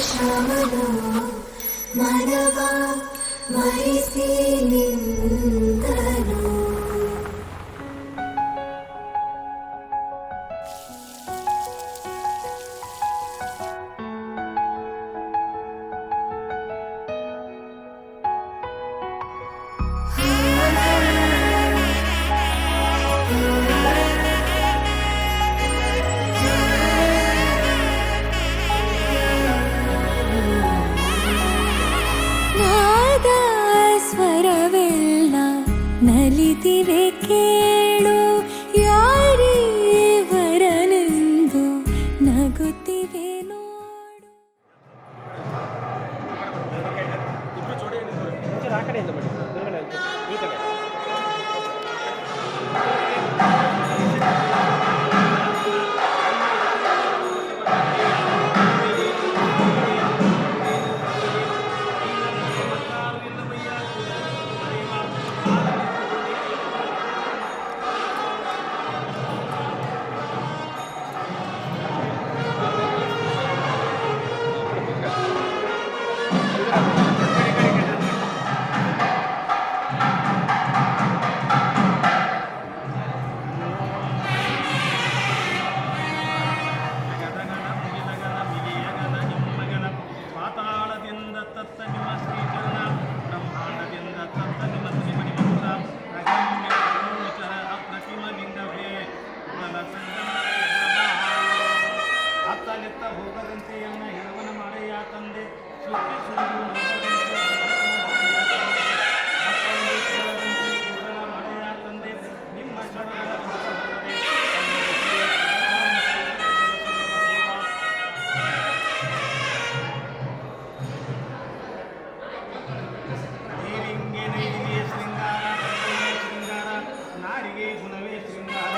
ಶ್ರಮನು ಮನವ ಮರಿಸಿ ನಿಂದನು. ನಲಿದಿವೆ ಕೇಳು ಯಾರೇ ವರನೆಂದು ನಗುತ್ತಿವೆ ನೋಡು. ಹೋಗದಂತೆಯನ್ನ ಹಿರವನ ಮಾಡೆಯ ತಂದೆ ಮಾಡೆಯ ತಂದೆ ನಿಮ್ಮ ದೇವಿಂಗೆ ನೈದಿಗೆ ಶೃಂಗಾರ ಶೃಂಗಾರ ನಾರಿಗೆ ಗುಣವೇ ಶೃಂಗಾರ.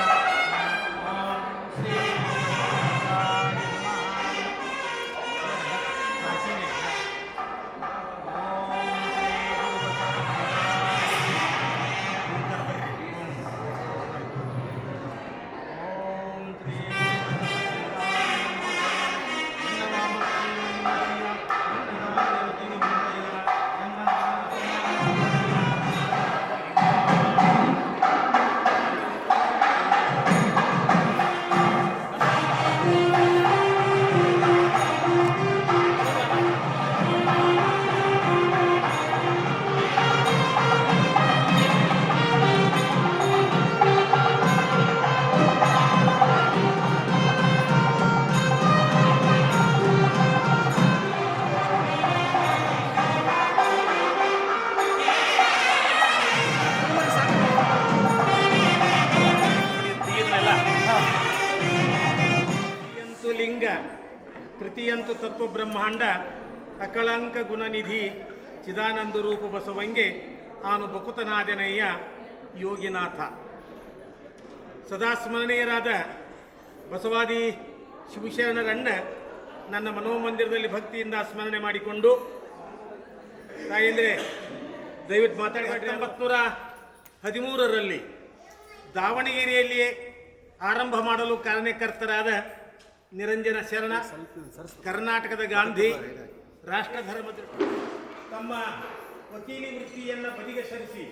ಲಿಂಗ ತೃತೀಯಂತು ತತ್ವ ಬ್ರಹ್ಮಾಂಡ ಅಕಳಂಕ ಗುಣನಿಧಿ ಚಿದಾನಂದ ರೂಪ ಬಸವಂಗೆ ಆನು ಬಕುತನಾದನಯ್ಯ ಯೋಗಿನಾಥ. ಸದಾ ಸ್ಮರಣೀಯರಾದ ಬಸವಾದಿ ಶಿವಶರಣರನ್ನ ನನ್ನ ಮನೋಮಂದಿರದಲ್ಲಿ ಭಕ್ತಿಯಿಂದ ಸ್ಮರಣೆ ಮಾಡಿಕೊಂಡು ತಾಯಂದ್ರೆ ದಯವಿಟ್ಟು ಮಾತಾಡಿ. 1913ರಲ್ಲಿ ದಾವಣಗೆರೆಯಲ್ಲಿಯೇ ಆರಂಭ ಮಾಡಲು ಕಾರಣಕರ್ತರಾದ ನಿರಂಜನ ಶರಣ, ಕರ್ನಾಟಕದ ಗಾಂಧಿ, ರಾಷ್ಟ್ರಧರ್ಮ ತಮ್ಮ ವಕೀಲಿ ವೃತ್ತಿಯನ್ನು ಬದಿಗೆ ಸರಿಸಿ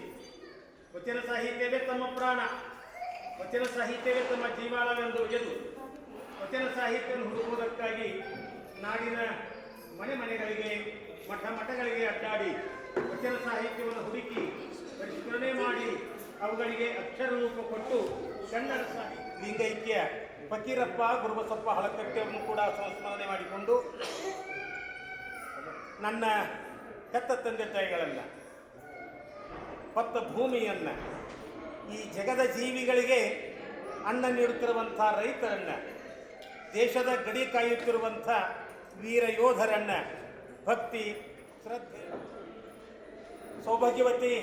ವಚನ ಸಾಹಿತ್ಯವೇ ತಮ್ಮ ಪ್ರಾಣ, ವಚನ ಸಾಹಿತ್ಯವೇ ತಮ್ಮ ಜೀವಾಳವೆಂದು ಒಯ್ಯಲು ವಚನ ಸಾಹಿತ್ಯವನ್ನು ಹುಡುಕುವುದಕ್ಕಾಗಿ ನಾಡಿನ ಮನೆ ಮನೆಗಳಿಗೆ ಮಠ ಮಠಗಳಿಗೆ ಅಡ್ಡಾಡಿ ವಚನ ಸಾಹಿತ್ಯವನ್ನು ಹುಡುಕಿ ಪರಿಷ್ಕರಣೆ ಮಾಡಿ ಅವುಗಳಿಗೆ ಅಕ್ಷರ ರೂಪ ಕೊಟ್ಟು ಕನ್ನಡ ಸಾಹಿತ್ಯ ಲಿಂಗೈಕ್ಯ ಫಕೀರಪ್ಪ ಗುರುಬಸಪ್ಪ ಹಳಕಟ್ಟಿಯವರನ್ನು ಕೂಡ ಸಂಸ್ಮರಣೆ ಮಾಡಿಕೊಂಡು ನನ್ನ ಹೆತ್ತ ತಂದೆ ತಾಯಿಗಳನ್ನ ಹೊತ್ತ ಭೂಮಿಯನ್ನು ಈ ಜಗದ ಜೀವಿಗಳಿಗೆ ಅನ್ನ ನೀಡುತ್ತಿರುವಂಥ ರೈತರನ್ನು, ದೇಶದ ಗಡಿ ಕಾಯುತ್ತಿರುವಂಥ ವೀರ ಯೋಧರನ್ನು ಭಕ್ತಿ ಶ್ರದ್ಧೆ ಸೌಭಾಗ್ಯವತಿ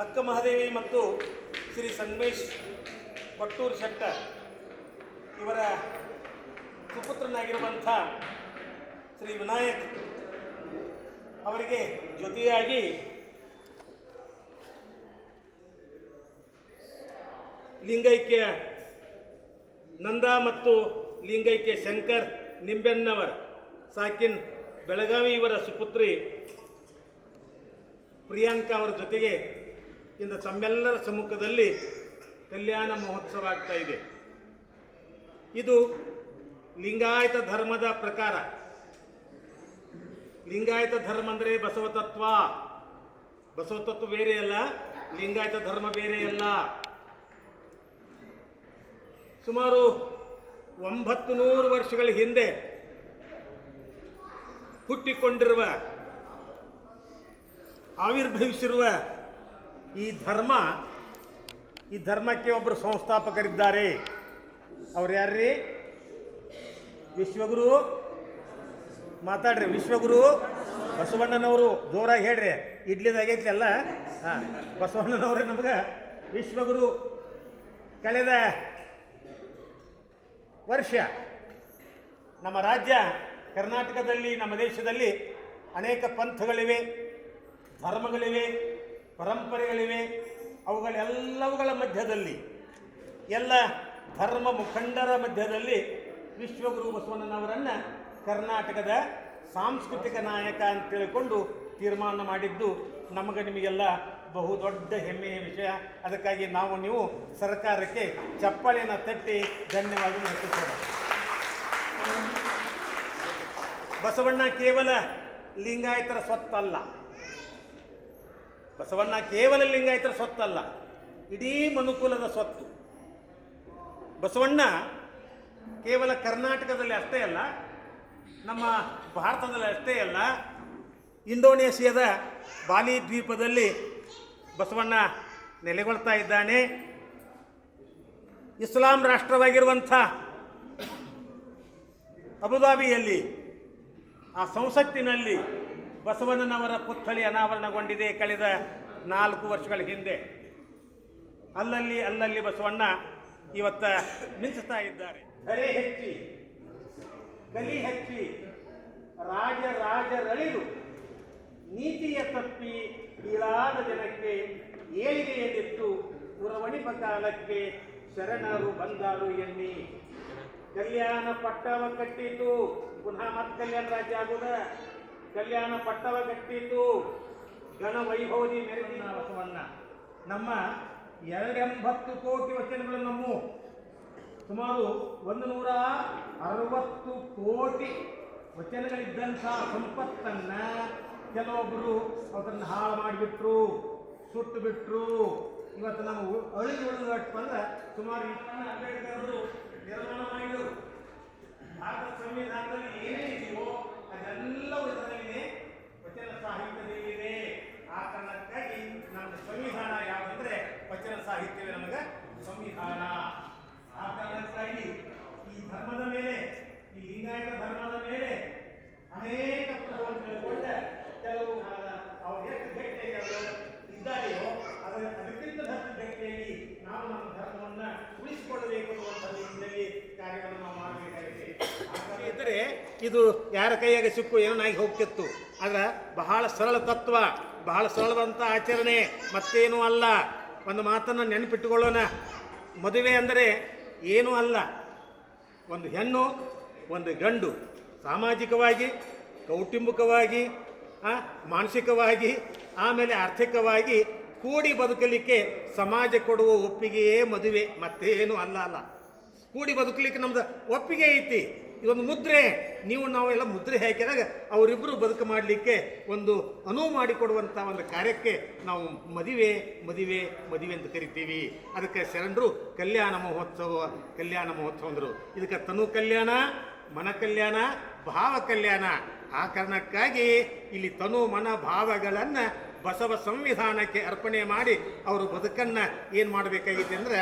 ಅಕ್ಕ ಮಹಾದೇವಿ ಮತ್ತು ಶ್ರೀ ಸಂಗಮೇಶ್ ಕೊಟ್ಟೂರು ಶೆಟ್ಟರ್ ಇವರ ಸುಪುತ್ರನಾಗಿರುವಂಥ ಶ್ರೀ ವಿನಾಯಕ್ ಅವರಿಗೆ ಜೊತೆಯಾಗಿ ಲಿಂಗೈಕ್ಯ ನಂದ ಮತ್ತು ಲಿಂಗೈಕ್ಯ ಶಂಕರ್ ನಿಂಬೆನ್ನವರ ಸಾಕಿನ್ ಬೆಳಗಾವಿ ಇವರ ಸುಪುತ್ರಿ ಪ್ರಿಯಾಂಕಾ ಅವರ ಜೊತೆಗೆ ಇಂದು ತಮ್ಮೆಲ್ಲರ ಸಮ್ಮುಖದಲ್ಲಿ ಕಲ್ಯಾಣ ಮಹೋತ್ಸವ ಆಗ್ತಾ ಇದೆ. ಇದು ಲಿಂಗಾಯತ ಧರ್ಮದ ಪ್ರಕಾರ. ಲಿಂಗಾಯತ ಧರ್ಮ ಅಂದರೆ ಬಸವತತ್ವ. ಬಸವತತ್ವ ಬೇರೆ ಅಲ್ಲ, ಲಿಂಗಾಯತ ಧರ್ಮ ಬೇರೆ ಅಲ್ಲ. ಸುಮಾರು 900 ವರ್ಷಗಳ ಹಿಂದೆ ಹುಟ್ಟಿಕೊಂಡಿರುವ, ಆವಿರ್ಭವಿಸಿರುವ ಈ ಧರ್ಮಕ್ಕೆ ಒಬ್ಬರು ಸಂಸ್ಥಾಪಕರಿದ್ದಾರೆ. ಅವ್ರು ಯಾರ್ರೀ? ವಿಶ್ವಗುರು. ಮಾತಾಡ್ರಿ. ವಿಶ್ವಗುರು ಬಸವಣ್ಣನವರು. ಜೋರಾಗಿ ಹೇಳ್ರಿ, ಇಡ್ಲಿದಾಗೈತಿ ಅಲ್ಲ. ಹಾಂ, ಬಸವಣ್ಣನವರು ನಮ್ಗೆ ವಿಶ್ವಗುರು. ಕಳೆದ ವರ್ಷ ನಮ್ಮ ರಾಜ್ಯ ಕರ್ನಾಟಕದಲ್ಲಿ, ನಮ್ಮ ದೇಶದಲ್ಲಿ ಅನೇಕ ಪಂಥಗಳಿವೆ, ಧರ್ಮಗಳಿವೆ, ಪರಂಪರೆಗಳಿವೆ. ಅವುಗಳೆಲ್ಲವುಗಳ ಮಧ್ಯದಲ್ಲಿ, ಎಲ್ಲ ಧರ್ಮ ಮುಖಂಡರ ಮಧ್ಯದಲ್ಲಿ ವಿಶ್ವಗುರು ಬಸವಣ್ಣನವರನ್ನು ಕರ್ನಾಟಕದ ಸಾಂಸ್ಕೃತಿಕ ನಾಯಕ ಅಂತ ತಿಳ್ಕೊಂಡು ತೀರ್ಮಾನ ಮಾಡಿದ್ದು ನಮಗೆ ನಿಮಗೆಲ್ಲ ಬಹುದೊಡ್ಡ ಹೆಮ್ಮೆಯ ವಿಷಯ. ಅದಕ್ಕಾಗಿ ನೀವು ಸರ್ಕಾರಕ್ಕೆ ಚಪ್ಪಾಳೆಯನ್ನು ತಟ್ಟಿ ಧನ್ಯವಾದ ಅರ್ಪಿಸೋಣ. ಬಸವಣ್ಣ ಕೇವಲ ಲಿಂಗಾಯತರ ಸ್ವತ್ತಲ್ಲ. ಬಸವಣ್ಣ ಕೇವಲ ಲಿಂಗಾಯತರ ಸ್ವತ್ತಲ್ಲ, ಇಡೀ ಮನುಕುಲದ ಸ್ವತ್ತು. ಬಸವಣ್ಣ ಕೇವಲ ಕರ್ನಾಟಕದಲ್ಲಿ ಅಷ್ಟೇ ಅಲ್ಲ, ನಮ್ಮ ಭಾರತದಲ್ಲಿ ಅಷ್ಟೇ ಅಲ್ಲ, ಇಂಡೋನೇಷಿಯಾದ ಬಾಲಿ ದ್ವೀಪದಲ್ಲಿ ಬಸವಣ್ಣ ನೆಲೆಗೊಳ್ತಾ ಇದ್ದಾನೆ. ಇಸ್ಲಾಂ ರಾಷ್ಟ್ರವಾಗಿರುವಂಥ ಅಬುದಾಬಿಯಲ್ಲಿ ಆ ಸಂಸತ್ತಿನಲ್ಲಿ ಬಸವಣ್ಣನವರ ಪುತ್ಥಳಿ ಅನಾವರಣಗೊಂಡಿದೆ ಕಳೆದ 4 ವರ್ಷಗಳ ಹಿಂದೆ. ಅಲ್ಲಲ್ಲಿ ಬಸವಣ್ಣ ಇವತ್ತ ಮಿಂಚುತ್ತಾ ಇದ್ದಾರೆ. ಧರೆ ಹೆಚ್ಚಿ, ಕಲಿ ಹೆಚ್ಚಿ, ರಾಜರಳಿದು ನೀತಿಯ ತಪ್ಪಿ ಕೀಳಾದ ಜನಕ್ಕೆ ಏಳಿಗೆಯಲ್ಲಿತ್ತು ಉರವಣಿಪ ಕಾಲಕ್ಕೆ ಶರಣರು ಬಂದಾರು ಎನ್ನಿ. ಕಲ್ಯಾಣ ಪಟ್ಟವ ಕಟ್ಟಿತು, ಪುನಃ ಮತ್ತೆ ಕಲ್ಯಾಣ ರಾಜ್ಯ ಆಗುದ. ಕಲ್ಯಾಣ ಪಟ್ಟವ ಕಟ್ಟಿತು, ಗಣ ವೈಭವದಿ ಮೆರೆದಿನ ಬಸವಣ್ಣ. ನಮ್ಮ 280 ಕೋಟಿ ವಚನಗಳು, ನಮ್ಮ ಸುಮಾರು 160 ಕೋಟಿ ವಚನಗಳಿದ್ದಂಥ ಸಂಪತ್ತನ್ನ ಕೆಲವೊಬ್ಬರು ಅದನ್ನು ಹಾಳು ಮಾಡಿಬಿಟ್ರು, ಸುಟ್ಟು ಬಿಟ್ರು. ಇವತ್ತು ನಾವು ಉಳಿದಟ್ಟು ಅಂದ್ರೆ ಸುಮಾರು ಅಂಬೇಡ್ಕರ್ ನಿರ್ಮಾಣ ಮಾಡಿದರು. ಭಾರತ ಸಂವಿಧಾನದಲ್ಲಿ ಏನೇ ಇದೆಯೋ ಅದೆಲ್ಲವೂ ಇದರಲ್ಲಿದೆ, ವಚನ ಸಾಹಿತ್ಯದಲ್ಲಿದೆ. ಆ ಕಾರಣಕ್ಕಾಗಿ ನಮ್ಮ ಸಂವಿಧಾನ ಯಾವುದಂದ್ರೆ ವಚನ ಸಾಹಿತ್ಯವೇ ನಮಗೆ ಸಂವಿಧಾನ. ಆ ಕಾರಣಕ್ಕಾಗಿ ಈ ಧರ್ಮದ ಮೇಲೆ, ಈ ಲಿಂಗಾಯತ ಧರ್ಮದ ಮೇಲೆ ಅನೇಕ ಪ್ರಭಾವ ತಿಳ್ಕೊಂಡ ಕೆಲವು ಅವ್ರು ಎಷ್ಟು ಗಟ್ಟಿಯಾಗಿ ಇದ್ದಾರೆಯೋ ಅದಕ್ಕಿಂತ ಗಟ್ಟಿಯಾಗಿ ನಾವು ನಮ್ಮ ಧರ್ಮವನ್ನು ಉಳಿಸಿಕೊಳ್ಳಬೇಕು ಅನ್ನುವಂಥ ನಿಟ್ಟಿನಲ್ಲಿ ಕಾರ್ಯವನ್ನು ನಾವು ಮಾಡಬೇಕಾಗಿದೆ. ಇದ್ದರೆ ಇದು ಯಾರ ಕೈಯಾಗ ಸಿಕ್ಕು ಏನಾಗಿ ಹೋಗ್ತಿತ್ತು. ಆದ್ರೆ ಬಹಳ ಸರಳ ತತ್ವ, ಬಹಳ ಸರಳವಂತ ಆಚರಣೆ, ಮತ್ತೇನೂ ಅಲ್ಲ. ಒಂದು ಮಾತನ್ನು ನೆನಪಿಟ್ಟುಕೊಳ್ಳೋಣ. ಮದುವೆ ಅಂದರೆ ಏನೂ ಅಲ್ಲ. ಒಂದು ಹೆಣ್ಣು, ಒಂದು ಗಂಡು ಸಾಮಾಜಿಕವಾಗಿ, ಕೌಟುಂಬಿಕವಾಗಿ, ಮಾನಸಿಕವಾಗಿ, ಆಮೇಲೆ ಆರ್ಥಿಕವಾಗಿ ಕೂಡಿ ಬದುಕಲಿಕ್ಕೆ ಸಮಾಜ ಕೊಡುವ ಒಪ್ಪಿಗೆಯೇ ಮದುವೆ, ಮತ್ತೇನು ಅಲ್ಲ. ಕೂಡಿ ಬದುಕಲಿಕ್ಕೆ ನಮ್ದು ಒಪ್ಪಿಗೆ ಐತಿ. ಇದೊಂದು ಮುದ್ರೆ. ನಾವೆಲ್ಲ ಮುದ್ರೆ ಹಾಕಿದಾಗ ಅವರಿಬ್ಬರು ಬದುಕು ಮಾಡಲಿಕ್ಕೆ ಒಂದು ಅನುವು ಮಾಡಿಕೊಡುವಂಥ ಒಂದು ಕಾರ್ಯಕ್ಕೆ ನಾವು ಮದುವೆ ಅಂತ ಕರಿತೀವಿ. ಅದಕ್ಕೆ ಶರಣರು ಕಲ್ಯಾಣ ಮಹೋತ್ಸವ ಅಂದರು. ಇದಕ್ಕೆ ತನು ಕಲ್ಯಾಣ, ಮನ ಕಲ್ಯಾಣ, ಭಾವ ಕಲ್ಯಾಣ. ಆ ಕಾರಣಕ್ಕಾಗಿ ಇಲ್ಲಿ ತನು ಮನ ಭಾವಗಳನ್ನು ಬಸವ ಸಂವಿಧಾನಕ್ಕೆ ಅರ್ಪಣೆ ಮಾಡಿ ಅವರು ಬದುಕನ್ನು ಏನು ಮಾಡಬೇಕಾಗಿದೆ ಅಂದರೆ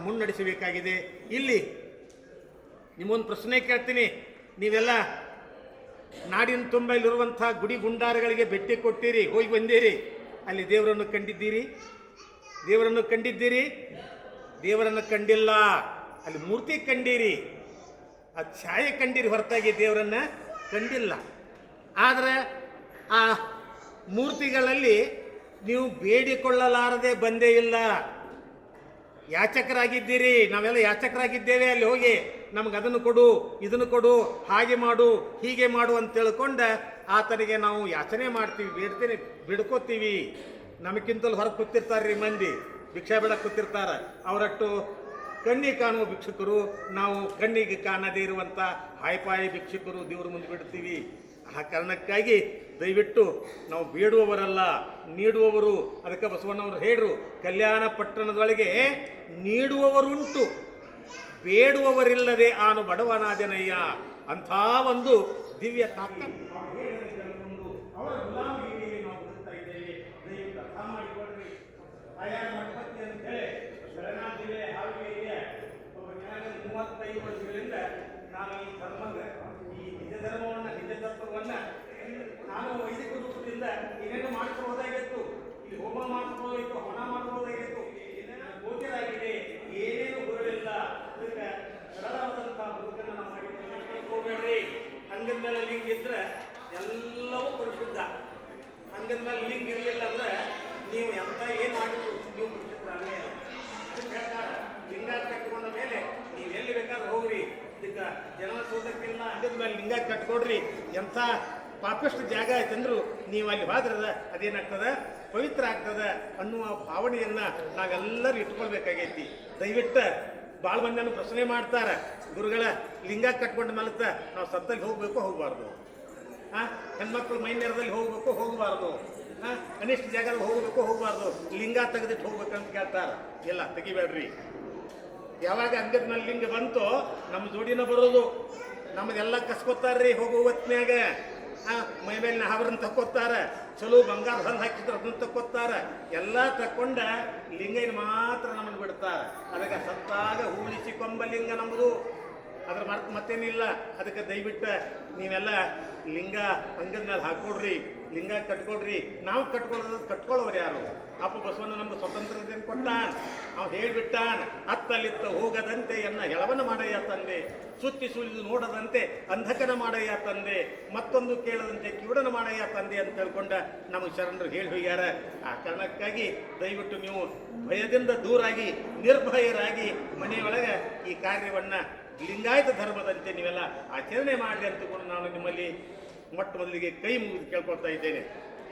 ಮುನ್ನಡೆಸಬೇಕಾಗಿದೆ. ಇಲ್ಲಿ ನಿಮ್ಮೊಂದು ಪ್ರಶ್ನೆ ಕೇಳ್ತೀನಿ. ನೀವೆಲ್ಲ ನಾಡಿನ ತುಂಬ ಇಲ್ಲಿರುವಂಥ ಗುಡಿ ಗುಂಡಾರಗಳಿಗೆ ಭೇಟಿ ಕೊಟ್ಟಿರಿ, ಹೋಗಿ ಬಂದಿರಿ. ಅಲ್ಲಿ ದೇವರನ್ನು ಕಂಡಿದ್ದೀರಿ? ದೇವರನ್ನು ಕಂಡಿಲ್ಲ. ಅಲ್ಲಿ ಮೂರ್ತಿ ಕಂಡೀರಿ, ಆ ಛಾಯೆ ಕಂಡೀರಿ, ಹೊರತಾಗಿ ದೇವರನ್ನು ಕಂಡಿಲ್ಲ. ಆದರೆ ಆ ಮೂರ್ತಿಗಳಲ್ಲಿ ನೀವು ಬೇಡಿಕೊಳ್ಳಲಾರದೆ ಬಂದೇ ಇಲ್ಲ. ಯಾಚಕರಾಗಿದ್ದೀರಿ, ನಾವೆಲ್ಲ ಯಾಚಕರಾಗಿದ್ದೇವೆ. ಅಲ್ಲಿ ಹೋಗಿ ನಮ್ಗೆ ಅದನ್ನು ಕೊಡು, ಇದನ್ನು ಕೊಡು, ಹಾಗೆ ಮಾಡು, ಹೀಗೆ ಮಾಡು ಅಂತ ತಿಳ್ಕೊಂಡ ಆತನಿಗೆ ನಾವು ಯಾಚನೆ ಮಾಡ್ತೀವಿ, ಬೇಡ್ತೇನೆ, ಬಿಡ್ಕೋತೀವಿ. ನಮಗಿಂತಲೂ ಹೊರಗೆ ಕೂತಿರ್ತಾರ್ರಿ ಮಂದಿ, ಭಿಕ್ಷಾ ಬಿಡಕ್ಕೆ ಕೂತಿರ್ತಾರೆ. ಅವರಟ್ಟು ಕಣ್ಣಿಗೆ ಕಾಣುವ ಭಿಕ್ಷುಕರು, ನಾವು ಕಣ್ಣಿಗೆ ಕಾಣದೇ ಇರುವಂಥ ಹಾಯ್ಪಾಯಿ ಭಿಕ್ಷುಕರು ದೇವ್ರ ಮುಂದೆ ಬಿಡ್ತೀವಿ. ಆ ಕಾರಣಕ್ಕಾಗಿ ದಯವಿಟ್ಟು ನಾವು ಬೇಡುವವರಲ್ಲ, ನೀಡುವವರು. ಅದಕ್ಕೆ ಬಸವಣ್ಣವರು ಹೇಳ್ರು, ಕಲ್ಯಾಣ ಪಟ್ಟಣದೊಳಗೆ ನೀಡುವವರುಂಟು, ಬೇಡುವವರಿಲ್ಲದೆ ಆನು ಬಡವನಾದೆನಯ್ಯ. ಅಂಥ ಒಂದು ದಿವ್ಯ ತಾಕತ್ತು ಅವರ ಗುಲಾಮಿಗೆ ನಾವು ಬದುಕ್ತಾ ಇದ್ದೇವೆ. ದಯವಿಟ್ಟು ಅರ್ಥ ಮಾಡಿಕೊಡ್ರಿ. ಆಯಾ ಮಠಪತಿ ಅಂತೇಳಿ ಬೆಳಗಾವಿ ಜಿಲ್ಲೆ ಹಾವೇರಿಯ ಒಬ್ಬ ಜ್ಞಾನಿ 35 ವರ್ಷಗಳಿಂದ ನಾನು ಈ ಧರ್ಮದ, ಈ ನಿಜ ಧರ್ಮವನ್ನು, ನಿಜ ತತ್ವವನ್ನು ನಾನು ವೈದಿಕ ರೂಪದಿಂದ ಏನೇನು ಮಾಡಿಸಬಹುದಾಗಿತ್ತು, ಇಲ್ಲಿ ಹೋಮ ಮಾಡಿಸಬಹುದಾಗಿತ್ತು, ಹೊಣ ಮಾಡಬಹುದಾಗಿತ್ತು, ಗೋಚರಾಗಿದೆ, ಏನೇನು ಬರಲಿಲ್ಲ. ಅದಕ್ಕೆ ಸರಳವಾದಂಥ ಬದುಕನ್ನು ನಾವು ಮಾಡಿ ಹೋಗಬೇಡ್ರಿ. ಅಂಗದ ಮೇಲೆ ಲಿಂಗ ಇದ್ರೆ ಎಲ್ಲವೂ ಪರಿಶುದ್ಧ. ಅಂಗದ ಮೇಲೆ ಲಿಂಗ ಇರಲಿಲ್ಲ ಅಂದ್ರೆ ನೀವು ಎಂತ ಏನು ಮಾಡಿದ್ರು ನೀವು ಪರಿಶುದ್ಧರೇ. ಅದಕ್ಕೆ ಹೇಳ್ತಾರೆ, ಲಿಂಗ ಕಟ್ಟಿಕೊಂಡ ಮೇಲೆ ನೀವು ಎಲ್ಲಿ ಬೇಕಾದ್ರೂ ಹೋಗ್ರಿ, ಇದಕ್ಕೆ ಜನ ಸೋದಕ್ಕಿಲ್ಲ, ಅಂಗದ ಮೇಲೆ ಲಿಂಗ ಕಟ್ಕೊಡ್ರಿ. ಎಂಥ ಪಾಪಿಷ್ಟು ಜಾಗ ಆಯ್ತಂದ್ರು ನೀವು ಅಲ್ಲಿ ಹೋದ್ರದ ಅದೇನಾಗ್ತದ, ಪವಿತ್ರ ಆಗ್ತದ ಅನ್ನುವ ಭಾವನೆಯನ್ನ ನಾವೆಲ್ಲರೂ ಇಟ್ಕೊಳ್ಬೇಕಾಗೈತಿ. ದಯವಿಟ್ಟು ಭಾಳ ಮಂದಿಯನ್ನು ಪ್ರಶ್ನೆ ಮಾಡ್ತಾರೆ, ಗುರುಗಳ ಲಿಂಗ ಕಟ್ಕೊಂಡ ಮಲತ್ತ ನಾವು ಸತ್ತಲ್ಲಿ ಹೋಗ್ಬೇಕು, ಹೋಗಬಾರ್ದು. ಹೆಣ್ಮಕ್ಳು ಮೈನೇರದಲ್ಲಿ ಹೋಗ್ಬೇಕು, ಹೋಗಬಾರ್ದು. ಅನಿಷ್ಟ ಜಾಗದಲ್ಲಿ ಹೋಗ್ಬೇಕು, ಹೋಗಬಾರ್ದು. ಲಿಂಗ ತೆಗೆದಿಟ್ಟು ಹೋಗ್ಬೇಕಂತ ಕೇಳ್ತಾರೆ. ಇಲ್ಲ, ತೆಗಿಬೇಡ್ರಿ. ಯಾವಾಗ ಅಂಗದ ಮೇಲೆ ಲಿಂಗ ಬಂತೋ ನಮ್ಮ ಜೋಡಿನ ಬರೋದು. ನಮ್ಮದೆಲ್ಲ ಕಸ್ಕೊತಾರ್ರಿ ಹೋಗೋ ಹೊತ್ನ್ಯಾಗ. ಮೈ ಮೇಲಿನ ಆಭರಣ ತಕ್ಕೋತಾರ, ಚಲೋ ಬಂಗಾರ ಹಲ್ಲು ಹಾಕಿದ್ರು ಅದನ್ನು ತಕ್ಕೋತಾರ. ಎಲ್ಲ ತಕ್ಕೊಂಡ ಲಿಂಗನ ಮಾತ್ರ ನಮ್ಮನ್ನು ಬಿಡ್ತಾರೆ. ಅದಕ್ಕೆ ಸತ್ತಾಗ ಹೂಳಿಸಿಕೊಂಬ ಲಿಂಗ ನಮ್ಮದು, ಅದ್ರ ಮತ್ತೇನಿಲ್ಲ. ಅದಕ್ಕೆ ದಯವಿಟ್ಟು ನೀವೆಲ್ಲ ಲಿಂಗ ಅಂಗದ ಮೇಲೆ ಹಾಕೊಡ್ರಿ, ಲಿಂಗ ಕಟ್ಕೊಡ್ರಿ. ನಾವು ಕಟ್ಕೊಳ್ಳೋರು ಯಾರು? ಅಪ್ಪ ಬಸವಣ್ಣ ನಮ್ಗೆ ಸ್ವತಂತ್ರತೆಯನ್ನು ಕೊಟ್ಟಾನ್. ನಾವು ಹೇಳಿಬಿಟ್ಟಾನ್, ಅತ್ತಲಿತ್ತ ಹೋಗದಂತೆ ಎನ್ನ ಹೆಳವನ್ನ ಮಾಡಯ್ಯ ತಂದೆ, ಸುತ್ತಿ ಸುಲಿದು ನೋಡದಂತೆ ಅಂಧಕನ ಮಾಡಯ್ಯ ತಂದೆ, ಮತ್ತೊಂದು ಕೇಳದಂತೆ ಕಿವುಡನ ಮಾಡಯ್ಯ ತಂದೆ ಅಂತ ತಿಳ್ಕೊಂಡ ನಮಗೆ ಶರಣರು ಹೇಳಿ ಹೋಗ್ಯಾರ. ಆ ಕಾರಣಕ್ಕಾಗಿ ದಯವಿಟ್ಟು ನೀವು ಭಯದಿಂದ ದೂರಾಗಿ ನಿರ್ಭಯರಾಗಿ ಮನೆಯೊಳಗೆ ಈ ಕಾರ್ಯವನ್ನು ಲಿಂಗಾಯತ ಧರ್ಮದಂತೆ ನೀವೆಲ್ಲ ಆಚರಣೆ ಮಾಡಿ ಅಂತಕೊಂಡು ನಾನು ನಿಮ್ಮಲ್ಲಿ ಮೊಟ್ಟ ಮೊದಲಿಗೆ ಕೈ ಮುಗಿದು ಕೇಳ್ಕೊಳ್ತಾ ಇದ್ದೇನೆ.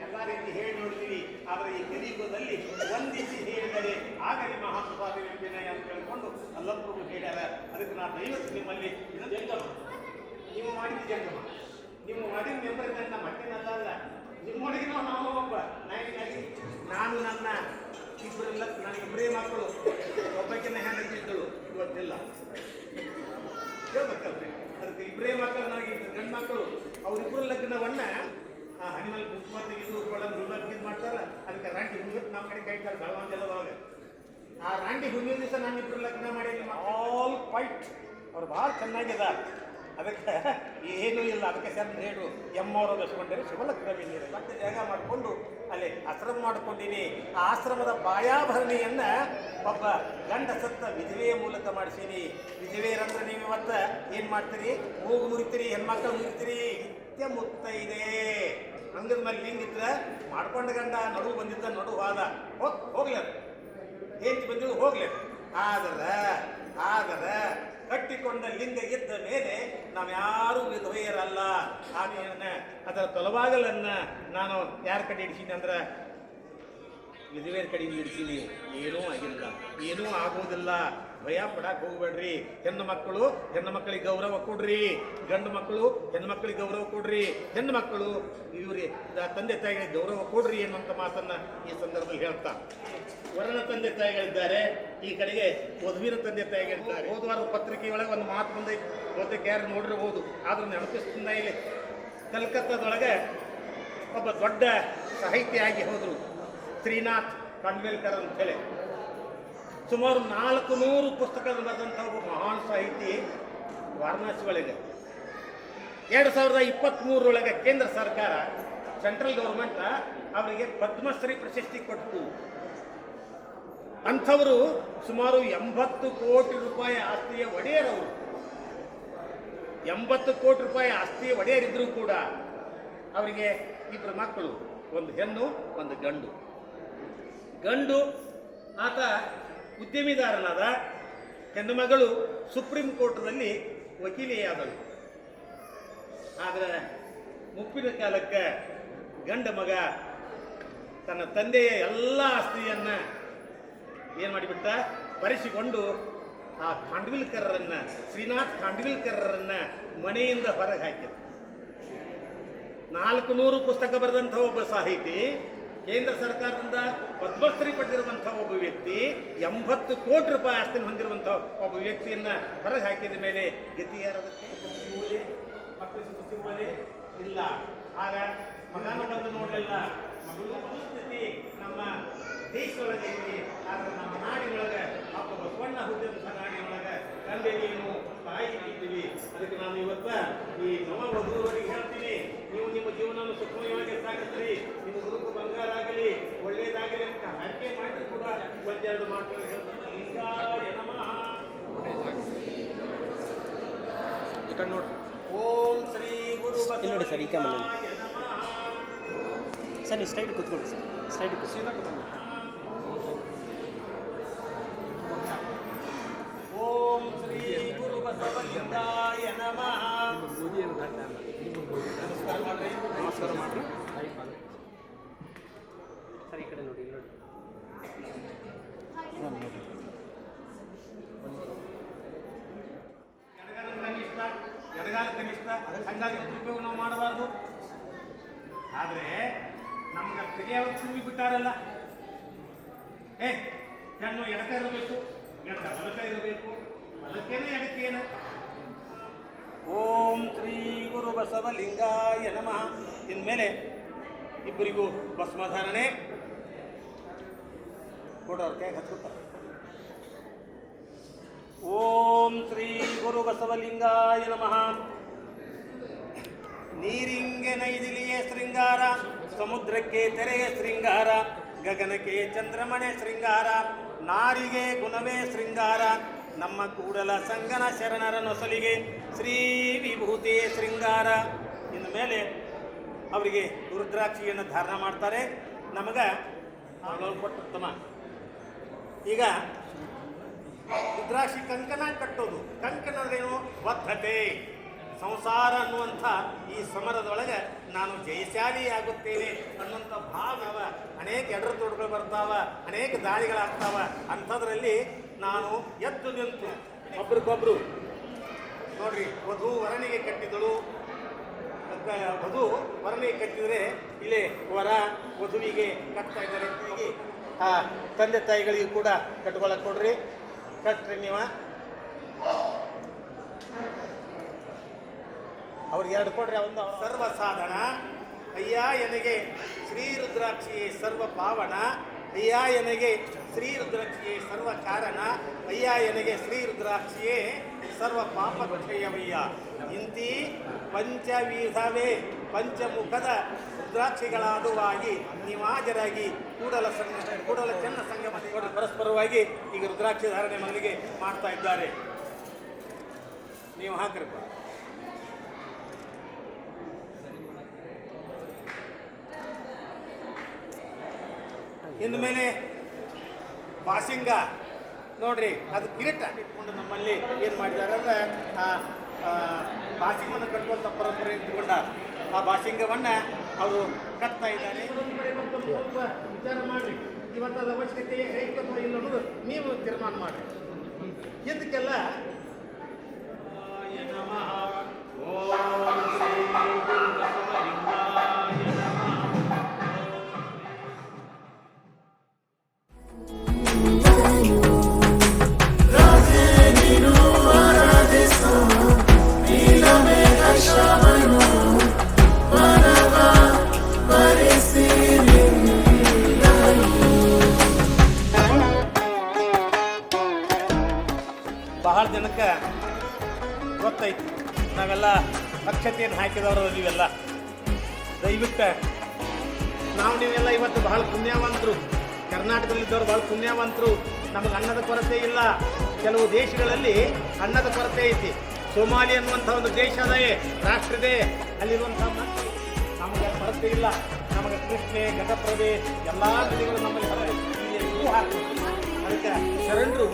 ಎಲ್ಲ ರೀತಿ ಹೇಳಿ ನೋಡ್ತೀವಿ, ಆದರೆ ಈ ಕಲಿಯುಗದಲ್ಲಿ ವಂದಿಸಿ ಹೇಳಿದರೆ ಆಗಲಿ ಮಹಾತ್ಮಾದಿ ವಿನಯ ಅಂತ ಹೇಳ್ಕೊಂಡು ಅಲ್ಲಪ್ರಭು ಹೇಳ್ಯಾರ. ಅದಕ್ಕೆ ನಾನು ದಯವಿಟ್ಟು ನಿಮ್ಮಲ್ಲಿ ಜಂಗಮ, ನೀವು ಮಾಡಿದ ಜಂಗಮ, ನೀವು ಮಾಡಿದ ಮೆಂಬರ್ ಮತ್ತೇನಲ್ಲ. ನಿಮ್ಮೊಳಗೆ ನಾವು ಒಬ್ಬ ನಾನು ನನ್ನ ಇಬ್ಬರಿಲ್ಲ, ನನಗೆ ಇಬ್ಬರೇ ಮಕ್ಕಳು, ಒಬ್ಬಕ್ಕಿನ್ನ ಹೆಣ್ಣಿದ್ದಳು, ಇವತ್ತಿಲ್ಲ ಹೇಳ್ಬೇಕಲ್ರಿ. ಅದಕ್ಕೆ ಇಬ್ಬರೇ ಮಕ್ಕಳು, ನನಗೆ ಗಂಡು ಮಕ್ಕಳು. ಅವರಿಬ್ಬರು ಲಗ್ನವನ್ನ ಹನಿಮಲ್ ಪುಷ್ಪ ತೆಗೆದು ಇದು ಮಾಡ್ತಾರೆ. ಅದಕ್ಕೆ ರಾಂಡಿ ಹುಣ್ಣಿಗೆ ನಮ್ಮ ಕಡೆ ಕೈತಾರೆ ಬೆಳವಂತೆಲ್ಲದೊಳಗೆ. ಆ ರಾಂಡಿ ಹುಣ್ಣಿನ ದಿವಸ ನಾನು ಇಬ್ಬರು ಲಗ್ನ ಮಾಡಿ ಆಲ್ ಫೈಟ್ ಅವ್ರು ಭಾಳ ಚೆನ್ನಾಗಿದ್ದಾರೆ. ಅದಕ್ಕೆ ಏನೂ ಇಲ್ಲ. ಅದಕ್ಕೆ ಸರ್ ಹೇಳು ಎಮ್ಮವರು ಬೆಸ್ಕೊಂಡ್ರೆ ಶಿವಲಗ್ನವಿಲ್ಲ. ಮತ್ತೆ ಜಾಗ ಮಾಡಿಕೊಂಡು ಅಲ್ಲಿ ಆಶ್ರಮ ಮಾಡ್ಕೊಂಡಿನಿ. ಆ ಆಶ್ರಮದ ಬಾಯಾಭರಣಿಯನ್ನ ಒಬ್ಬ ಗಂಡ ಸತ್ತ ವಿಧವೆಯ ಮೂಲಕ ಮಾಡಿಸೀನಿ. ವಿಧವೆಯರಂದ್ರೆ ನೀವು ಇವತ್ತು ಏನು ಮಾಡ್ತೀರಿ? ಮೂಗು ಮುರಿತೀರಿ, ಹೆಣ್ಮಕ್ಳು ಮುರಿತೀರಿ. ನಿತ್ಯ ಮುತ್ತೈದೆ ಅಂಗದ ಮೇಲೆ ಲಿಂಗಿದ್ರೆ ಮಾಡ್ಕೊಂಡ ಗಂಡ ನಡು ಬಂದಿದ್ದ ನಡು ಹೋದ, ಹೋಗ್ಲ ಏನ್ ಬಂದಿದ್ದು ಹೋಗ್ಲಿ. ಆದರೆ ಕಟ್ಟಿಕೊಂಡ ಲಿಂಗ ಇದ್ದ ಮೇಲೆ ನಾವು ಯಾರೂ ವಿಧವೆಯರಲ್ಲ. ಅದರ ತೊಲವಾಗಲನ್ನ ನಾನು ಯಾರ ಕಡೆ ಇಡಿಸೀನಿ ಅಂದ್ರೆ ವಿಧವೆಯರ ಕಡೆ ಇಡಿಸೀನಿ. ಏನೂ ಆಗಿಲ್ಲ, ಏನೂ ಆಗೋದಿಲ್ಲ. ಭಯ ಪಡಕ್ಕೆ ಹೋಗ್ಬೇಡ್ರಿ. ಹೆಣ್ಣು ಮಕ್ಕಳಿಗೆ ಗೌರವ ಕೊಡ್ರಿ, ಗಂಡು ಮಕ್ಕಳು ಹೆಣ್ಣು ಮಕ್ಕಳಿಗೆ ಗೌರವ ಕೊಡ್ರಿ, ಹೆಣ್ಣು ಮಕ್ಕಳು ಇವ್ರಿ ತಂದೆ ತಾಯಿಗಳಿಗೆ ಗೌರವ ಕೊಡ್ರಿ ಎನ್ನುವಂಥ ಮಾತನ್ನ ಈ ಸಂದರ್ಭದಲ್ಲಿ ಹೇಳ್ತಾ, ವರನ ತಂದೆ ತಾಯಿಗಳಿದ್ದಾರೆ, ಈ ಕಡೆಗೆ ವಧುವಿನ ತಂದೆ ತಾಯಿಗಳಿದ್ದಾರೆ. ಹೋದ ವಾರದ ಪತ್ರಿಕೆಯೊಳಗೆ ಒಂದು ಮಾತು ಬಂದ ಬಹುತೇಕ ಯಾರು ನೋಡಿರ್ಬೋದು, ಆದ್ರೂ ನೆನಪಿಸ್ತಿಂದ ಇಲ್ಲಿ ಕಲ್ಕತ್ತಾದೊಳಗೆ ಒಬ್ಬ ದೊಡ್ಡ ಸಾಹಿತಿಯಾಗಿ ಹೋದರು, ಶ್ರೀನಾಥ್ ಖಂಡ್ವೇಲ್ಕರ್ ಅಂತೇಳಿ. ಸುಮಾರು 400 ಪುಸ್ತಕಗಳು ಬರೆದಂಥ ಒಬ್ಬ ಮಹಾನ್ ಸಾಹಿತಿ. ವಾರಣಾಸಿ ಒಳಗೆ 2023 ಕೇಂದ್ರ ಸರ್ಕಾರ, ಸೆಂಟ್ರಲ್ ಗೌರ್ಮೆಂಟ್ ಅವರಿಗೆ ಪದ್ಮಶ್ರೀ ಪ್ರಶಸ್ತಿ ಕೊಟ್ಟು. ಅಂಥವರು ಸುಮಾರು 80 ಕೋಟಿ ರೂಪಾಯಿ ಆಸ್ತಿಯ ಒಡೆಯರವರು. 80 ಕೋಟಿ ರೂಪಾಯಿ ಆಸ್ತಿಯ ಒಡೆಯರಿದ್ರೂ ಕೂಡ ಅವರಿಗೆ ಇಬ್ಬರು ಮಕ್ಕಳು, ಒಂದು ಹೆಣ್ಣು ಒಂದು ಗಂಡು. ಆತ ಉದ್ಯಮಿದಾರನಾದ, ಹೆಣ್ಣು ಮಗಳು ಸುಪ್ರೀಂ ಕೋರ್ಟ್ನಲ್ಲಿ ವಕೀಲೆಯಾದಳು. ಆದರೆ ಮುಪ್ಪಿನ ಕಾಲಕ್ಕೆ ಗಂಡ ಮಗ ತನ್ನ ತಂದೆಯ ಎಲ್ಲ ಆಸ್ತಿಯನ್ನು ಏನು ಮಾಡಿಬಿಟ್ಟ, ಬರೆಸಿಕೊಂಡು ಆ ಖಾಂಡ್ವಿಲ್ಕರರನ್ನ, ಶ್ರೀನಾಥ್ ಖಾಂಡ್ವಿಲ್ಕರರನ್ನ ಮನೆಯಿಂದ ಹೊರಗೆ ಹಾಕಿದ. 400 ಪುಸ್ತಕ ಬರೆದಂಥ ಒಬ್ಬ ಸಾಹಿತಿ, ಕೇಂದ್ರ ಸರ್ಕಾರದಿಂದ ಪದ್ಮಶ್ರೀ ಪಡೆದಿರುವಂಥ ಒಬ್ಬ ವ್ಯಕ್ತಿ, 80 ಕೋಟಿ ರೂಪಾಯಿ ಆಸ್ತಿ ಹೊಂದಿರುವಂಥ ಒಬ್ಬ ವ್ಯಕ್ತಿಯನ್ನ ಹೊರಗೆ ಹಾಕಿದ ಮೇಲೆ ಗತಿ ಯಾರದಕ್ಕೆ? ಇಲ್ಲ. ಆಗ ಮಗನ ಬಂದು ನೋಡಲಿಲ್ಲ. ಮಗಳ ಪರಿಸ್ಥಿತಿ ನಮ್ಮ ದೇಶದೊಳಗೆ ಐತಿ. ಆದ್ರೆ ನಮ್ಮ ನಾಡಿನೊಳಗೆ ಅಪ್ಪ ಬಸವಣ್ಣ ಹುಟ್ಟಿದಂಥ ನಾಡಿನೊಳಗೆ ತಂದೆ ನೀನು ತಾಯಿ ಇದ್ದೀವಿ. ಅದಕ್ಕೆ ನಾನು ಇವತ್ತ ಈ ನವ ವಧುವರಿಗೆ ಹೇಳ್ತೀನಿ, ನೀವು ನಿಮ್ಮ ಜೀವನವನ್ನು ಸುಖಮಯವಾಗಿ ಸಾಗಿಸ್ರಿ, ನಿಮ್ಮ ಹುಡುಕು ಬಂಗಾರ ಆಗಲಿ, ಒಳ್ಳೆಯದಾಗಲಿ ಅಂತ ಹರಕೆ ಮಾಡಿ ಕೂಡ ಒಂದೆರಡು ಮಾತುಗಳು ಹೇಳ್ತಾರೆ. ಲಿಂಗಾಯ ನಮಃ. ನೋಡ್ರಿ ಓಂ ಶ್ರೀ ಗುರು ಇಲ್ಲಿ ನೋಡಿ ಸರ್, ಈ ಕ್ಯಾಮರಾ ನಮಃ. ಸರ್ ನೀವು ಸ್ಟ್ರೈಟ್ ಕೂತ್ಕೊಳ್ಳಿ ಸರ್, ಸ್ಟ್ರೈಟ್ ಕೂತ್ಕೊಳ್ಳಿ. ಓಂ ಶ್ರೀ ಗುರು ಬಸವಲಿಂಗಾಯ ನಮಃ. ನಮಸ್ಕಾರ ಮಾಡಿರಿ ಸರ್, ಈ ಕಡೆ ನೋಡಿ, ಇಲ್ಲಿ ನೋಡಿ. ಎಡಗಾಲ ಕನಿಷ್ಠ, ಹಂಗಾಗಿ ದುರುಪಯೋಗ ನಾವು ಮಾಡಬಾರ್ದು. ಆದರೆ ನಮ್ಗೆ ತೆಗೆಯವ ತುಂಬಿ ಬಿಟ್ಟಾರಲ್ಲ, ಹೆಣ್ಣು ಎಡಕ ಇರಬೇಕು, ಗಂಡ ಬಲಕ ಇರಬೇಕು, ಬಲಕೇನೆ ಎಡಕೇನ. ಓಂ ಶ್ರೀ ಗುರು ಬಸವಲಿಂಗಾಯ ನಮಃ. ಇನ್ಮೇಲೆ ಇಬ್ಬರಿಗೂ ಭಸ್ಮಧಾರಣೆ ಕೊಡೋರ್ ಕೈ ಹಚ್ಕೊತಾರೆ. ಓಂ ಶ್ರೀ ಗುರು ಬಸವಲಿಂಗಾಯ ನಮಃ. ನೀರಿಂಗೆ ನೈದಿಲಿಯೇ ಶೃಂಗಾರ, ಸಮುದ್ರಕ್ಕೆ ತೆರೆಯ ಶೃಂಗಾರ, ಗಗನಕ್ಕೆ ಚಂದ್ರಮಣೆ ಶೃಂಗಾರ, ನಾರಿಗೆ ಗುಣವೇ ಶೃಂಗಾರ, ನಮ್ಮ ಕೂಡಲ ಸಂಗನ ಶರಣರ ನೊಸಲಿಗೆ ಶ್ರೀ ವಿಭೂತಿ ಶೃಂಗಾರ. ಇನ್ನು ಮೇಲೆ ಅವರಿಗೆ ರುದ್ರಾಕ್ಷಿಯನ್ನು ಧಾರಣ ಮಾಡ್ತಾರೆ. ನಮಗೆ ಕೊಟ್ಟುತ್ತಮ. ಈಗ ರುದ್ರಾಕ್ಷಿ ಕಂಕಣ ಕಟ್ಟೋದು. ಕಂಕಣದೇನು? ಬದ್ಧತೆ, ಸಂಸಾರ ಅನ್ನುವಂಥ ಈ ಸಮರದೊಳಗೆ ನಾನು ಜಯಶಾಲಿಯಾಗುತ್ತೇನೆ ಅನ್ನುವಂಥ ಭಾವ. ಅನೇಕ ಎಡರುತೊಡುಗಳು ಬರ್ತಾವ, ಅನೇಕ ದಾಳಿಗಳಾಗ್ತಾವ. ಅಂಥದ್ರಲ್ಲಿ ನಾನು ಎದ್ದು ನಿಂತು ಒಬ್ರಿಗೊಬ್ರು ನೋಡ್ರಿ, ವಧು ವರನಿಗೆ ಕಟ್ಟಿದಳು. ವಧು ವರನಿಗೆ ಕಟ್ಟಿದರೆ ಇಲ್ಲೇ ವರ ವಧುವಿಗೆ ಕಟ್ತಾ ಇದ್ದಾರೆ. ಹೀಗೆ ಆ ತಂದೆ ತಾಯಿಗಳಿಗೂ ಕೂಡ ಕಟ್ಕೊಳಕ್ಕೆ ಕೊಡ್ರಿ, ಕಟ್ರಿ ನೀವು. ಅವ್ರಿಗೆ 2 ಕೊಡ್ರಿ. ಅವನು ಸರ್ವ ಸಾಧನ, ಅಯ್ಯ ಎನಗೆ ಶ್ರೀ ರುದ್ರಾಕ್ಷಿಯೇ ಸರ್ವ ಪಾವನ, ಅಯ್ಯ ಎನಗೆ ಶ್ರೀ ರುದ್ರಾಕ್ಷಿಯೇ ಸರ್ವ ಕಾರಣ, ಅಯ್ಯ ಎನಗೆ ಶ್ರೀ ರುದ್ರಾಕ್ಷಿಯೇ ಸರ್ವ ಪಾಪ ಕ್ಷಯವಯ್ಯ. ಇಂತಿ ಪಂಚವಿಧವೇ ಪಂಚಮುಖದ ರುದ್ರಾಕ್ಷಿಗಳಾದುವಾಗಿ ನೀವಾಜರಾಗಿ ಕೂಡಲ ಚೆನ್ನ ಸಂಗಮ ಪರಸ್ಪರವಾಗಿ ಈಗ ರುದ್ರಾಕ್ಷಿ ಧಾರಣೆ ಮಗನಿಗೆ ಮಾಡ್ತಾ ಇದ್ದಾರೆ. ನೀವು ಹಾಕ್ರಪ್ಪ. ಇನ್ನು ಮೇಲೆ ಬಾಸಿಂಗ ನೋಡ್ರಿ, ಅದು ಕಿರೀಟ ಇಟ್ಕೊಂಡು ನಮ್ಮಲ್ಲಿ ಏನು ಮಾಡಿದ್ದಾರೆ ಅಂದರೆ ಬಾಸಿಂಗವನ್ನು ಕಟ್ಟುವಂಥ ಪರಂಪರೆ ಇಟ್ಟುಕೊಂಡ ಆ ಬಾಸಿಂಗವನ್ನು ಅವರು ಕಟ್ತಾ ಇದ್ದಾರೆ. ವಿಚಾರ ಮಾಡಿರಿ, ಇವತ್ತದ ಅವಶ್ಯಕತೆ ಐತೆ ಇಲ್ಲ ಅನ್ನೋದು ನೀವು ತೀರ್ಮಾನ ಮಾಡಿರಿ. ಇದಕ್ಕೆಲ್ಲ ಬಹಳ ಜನಕ್ಕೆ ಗೊತ್ತೈತಿ, ನಾವೆಲ್ಲ ಅಕ್ಷತೆಯನ್ನು ಹಾಕಿದವರು ನೀವೆಲ್ಲ. ದಯವಿಟ್ಟು ನೀವೆಲ್ಲ ಇವತ್ತು ಬಹಳ ಪುಣ್ಯವಂತರು. ಕರ್ನಾಟಕದಲ್ಲಿದ್ದವರು ಬಹಳ ಪುಣ್ಯವಂತರು. ನಮಗೆ ಅನ್ನದ ಕೊರತೆ ಇಲ್ಲ. ಕೆಲವು ದೇಶಗಳಲ್ಲಿ ಅನ್ನದ ಕೊರತೆ ಐತಿ. ಸೋಮಾಲಿ ಅನ್ನುವಂಥ ಒಂದು ದೇಶ ಅದೇ, ರಾಷ್ಟ್ರದೇ. ಅಲ್ಲಿರುವಂಥ ಮಕ್ಕಳು ನಮಗೆ ಕೊರತೆ ಇಲ್ಲ. ನಮಗೆ ಕೃಷ್ಣೆ, ಘಟಪ್ರಭೆ ಎಲ್ಲ ನದಿಗಳು ನಮ್ಮಲ್ಲಿ ಹಾಕ್ಬೇಕು. ಅದಕ್ಕೆ ಶರಣರು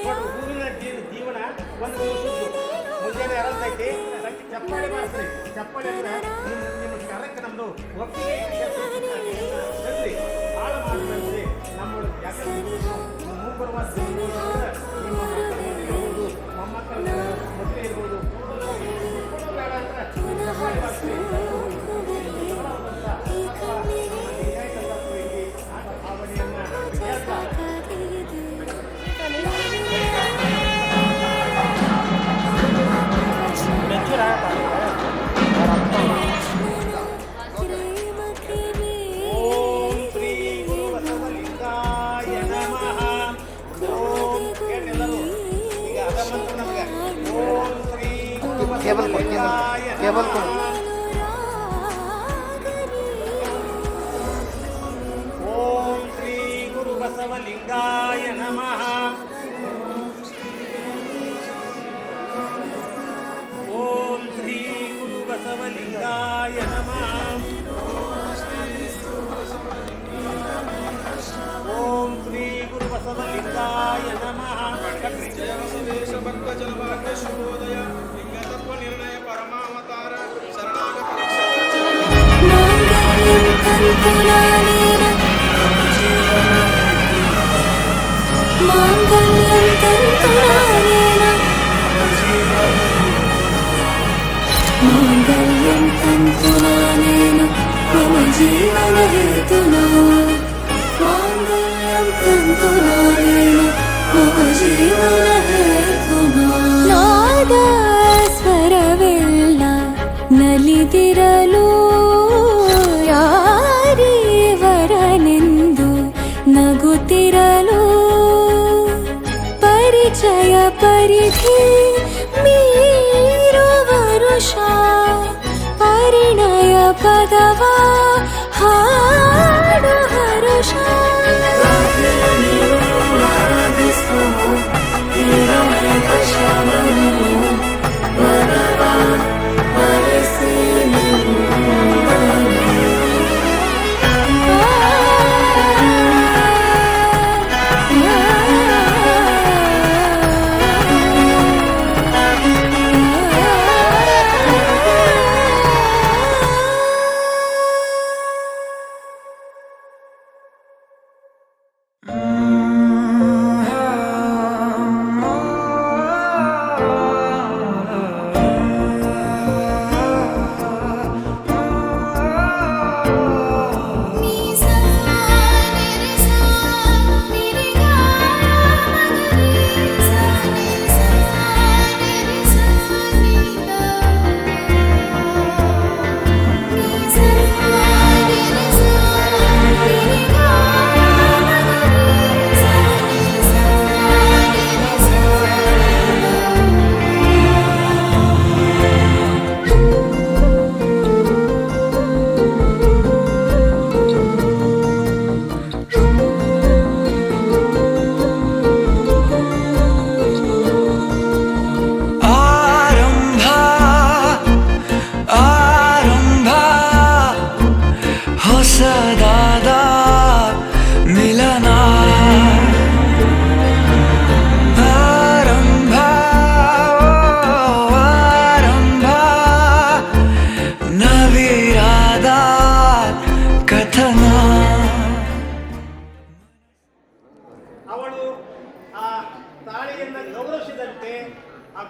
ಹೂವಿನ ಜೀವನ ಒಂದು ಜನ ಯಾರಂತೈತಿ ಚಪ್ಪಾಳೆ ಮಾಡ್ತೀರಿ. ಚಪ್ಪಾಳೆ ಅಂದ್ರೆ ನಿಮ್ಮ ಕರಕ್ಕೆ ನಮ್ದು ಒಪ್ಪಿಗೆ ಹಾಳು ಮಾಡ್ತೀವಿ ನಮ್ಮ ಯಾಕಂದ್ರೆ ಮುಂಬರುವ ನಿಮ್ಮ ಮಕ್ಕಳು ಮೊಮ್ಮಕ್ಕಳ ಮದುವೆ ಇರ್ಬೋದು ಬೇಡ ಅಂದ್ರೆ ಚಪ್ಪಾಳೆ ಮಾಡ್ತೀವಿ. ಕೇಬಲ್ ಓಂ ಶ್ರೀ ಗುರು ಬಸವಲಿಂಗಾಯ ನಮಃ. ಓಂ ಶ್ರೀ ಗುರು ಬಸವಲಿಂಗಾಯ ನಮಃ. ಓಂ ಶ್ರೀ ಗುರು ಬಸವಲಿಂಗಾಯ ನಮಃ. ಶುಭೋದಯ ಲಿಂಗತತ್ವ ನಿರ್ಣಯ ಪರಮಾವತಾರ ಶರಣಾಗತ माङ्गल्यं तन्तुनानेन मम जीवनहेतुना माङ्गल्यं तन्तुनानेन मम जीवनहेतुना ನಾದಸ್ವರವೆಲ್ಲ ನಲಿದಿರಲು ಯಾರೀವರನೆಂದು ನಗುತ್ತಿರಲು ಪರಿಚಯ ಪರಿಧಿ ವರುಷ ಪರಿಣಯ ಪದವ ಹಾಡು ಹರುಷ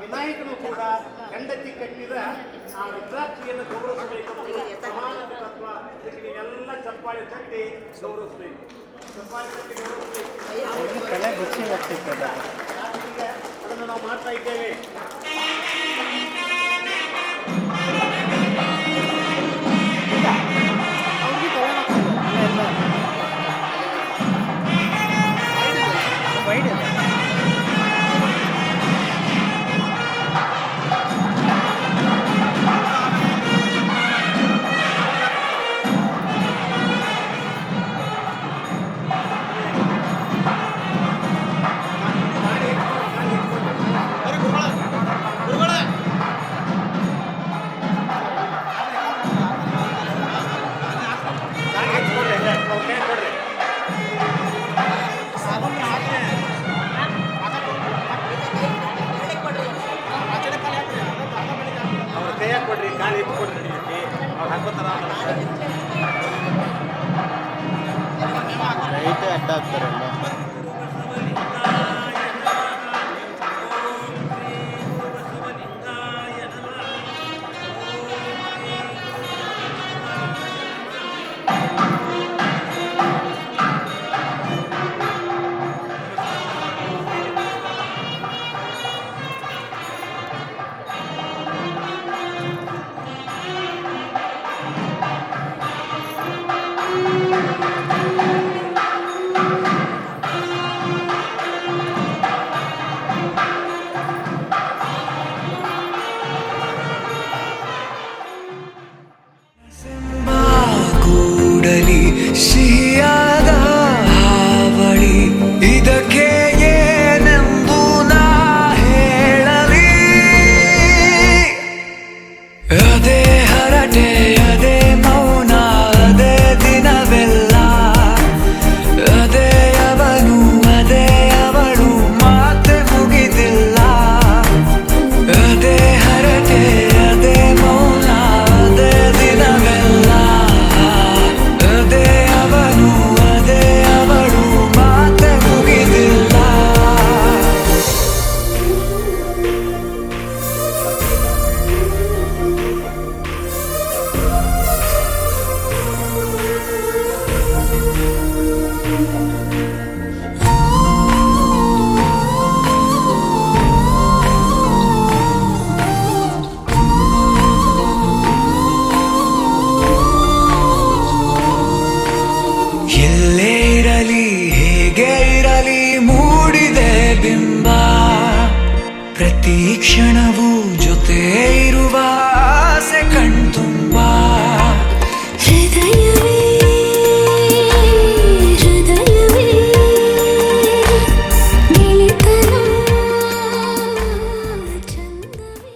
ವಿನಾಯಕನು ಕೂಡ ಹೆಂಡತಿ ಕಟ್ಟಿದ ಆ ರುದ್ರಾಕ್ಷಿಯನ್ನು ಗೌರವಿಸಬೇಕು. ಸಮಾನತೆ ತತ್ವ. ಇದಕ್ಕೆ ನೀವೆಲ್ಲ ಚಪ್ಪಾಳೆ ತಟ್ಟಿ ಗೌರವಿಸಬೇಕು. ಚಪ್ಪಾಳೆ ತಟ್ಟಿ ಗೌರವಿಸಬೇಕು. ಅದನ್ನು ನಾವು ಮಾಡ್ತಾ ಇದ್ದೇವೆ. ರೈಟ್ ಅಡ್ಡ ಆಗ್ತಾರಲ್ಲ. ಕೂಡಲಿ ಸಿಹಿಯಾದ ಹಾವಳಿ ಇದಕ್ಕೆ ಏನೆಂದು ನಾ ಹೇಳಲಿ. ಅದೇ ಹರಟೆ ಅದೇ ಮೌನ ಅದೇ ದಿನವೆಲ್ಲ ಅದೇ ಅವನು ಅದೇ ಅವಳು ಮಾತೆ ಮುಗಿದಿಲ್ಲ. ಅದೇ ಹರಟೆ ಅದೇ ಮೌನ ಅದೇ ದಿನವೆಲ್ಲ ಅದೇ ಅವನು ಅದೇ ಅವಳು ಮಾತೆ ಮುಗಿದಿಲ್ಲ. ಎಲ್ಲೇ ಇರಲಿ ಹೇಗೆ ಇರಲಿ ಮೂಡಿದೆ ಬಿಂಬ ಪ್ರತಿ ಕ್ಷಣವೂ ಜೊತೆ ಇರುವ ಆಸೆ ಕಣ್ತುಂಬ. ಹೃದಯವೇ ಹೃದಯವೇ ಗೆಳೆತನ ಚಂದವೇ.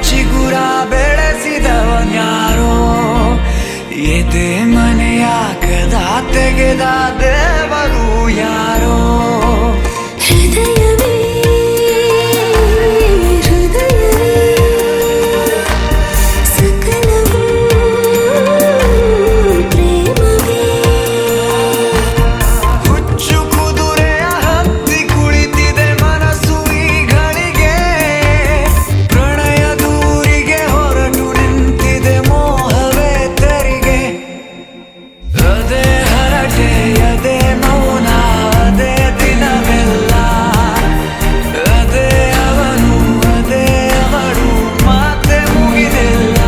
ಚಿಗುರ ಬೆಳೆಸಿದವನ್ಯಾರೋ ಎದೆ ಮನೆಯ ಕದ ತೆಗೆದ ದೇವರು ಯಾರೋ ಹೃದಯವೇ ಹೃದಯವೇ ಸಕಲವೂ ಪ್ರೇಮವೇ ಹುಚ್ಚು ಕುದುರೆಯ ಹತ್ತಿ ಕುಳಿತಿದೆ ಮನಸ್ಸು ಈ ಗಳಿಗೆ ಪ್ರಣಯ ದೂರಿಗೆ ಹೊರಟು ನಿಂತಿದೆ ಮೋಹವೇ ತೆರಿಗೆ ಅದೇ ಹರಟೆ ಅದೇ ಮೌನ ಅದೇ ದಿನವೆಲ್ಲ ಅದೇ ಅವನು ಅದೇ ಅವಳು ಮಾತೆ ಮುಗಿದಿಲ್ಲ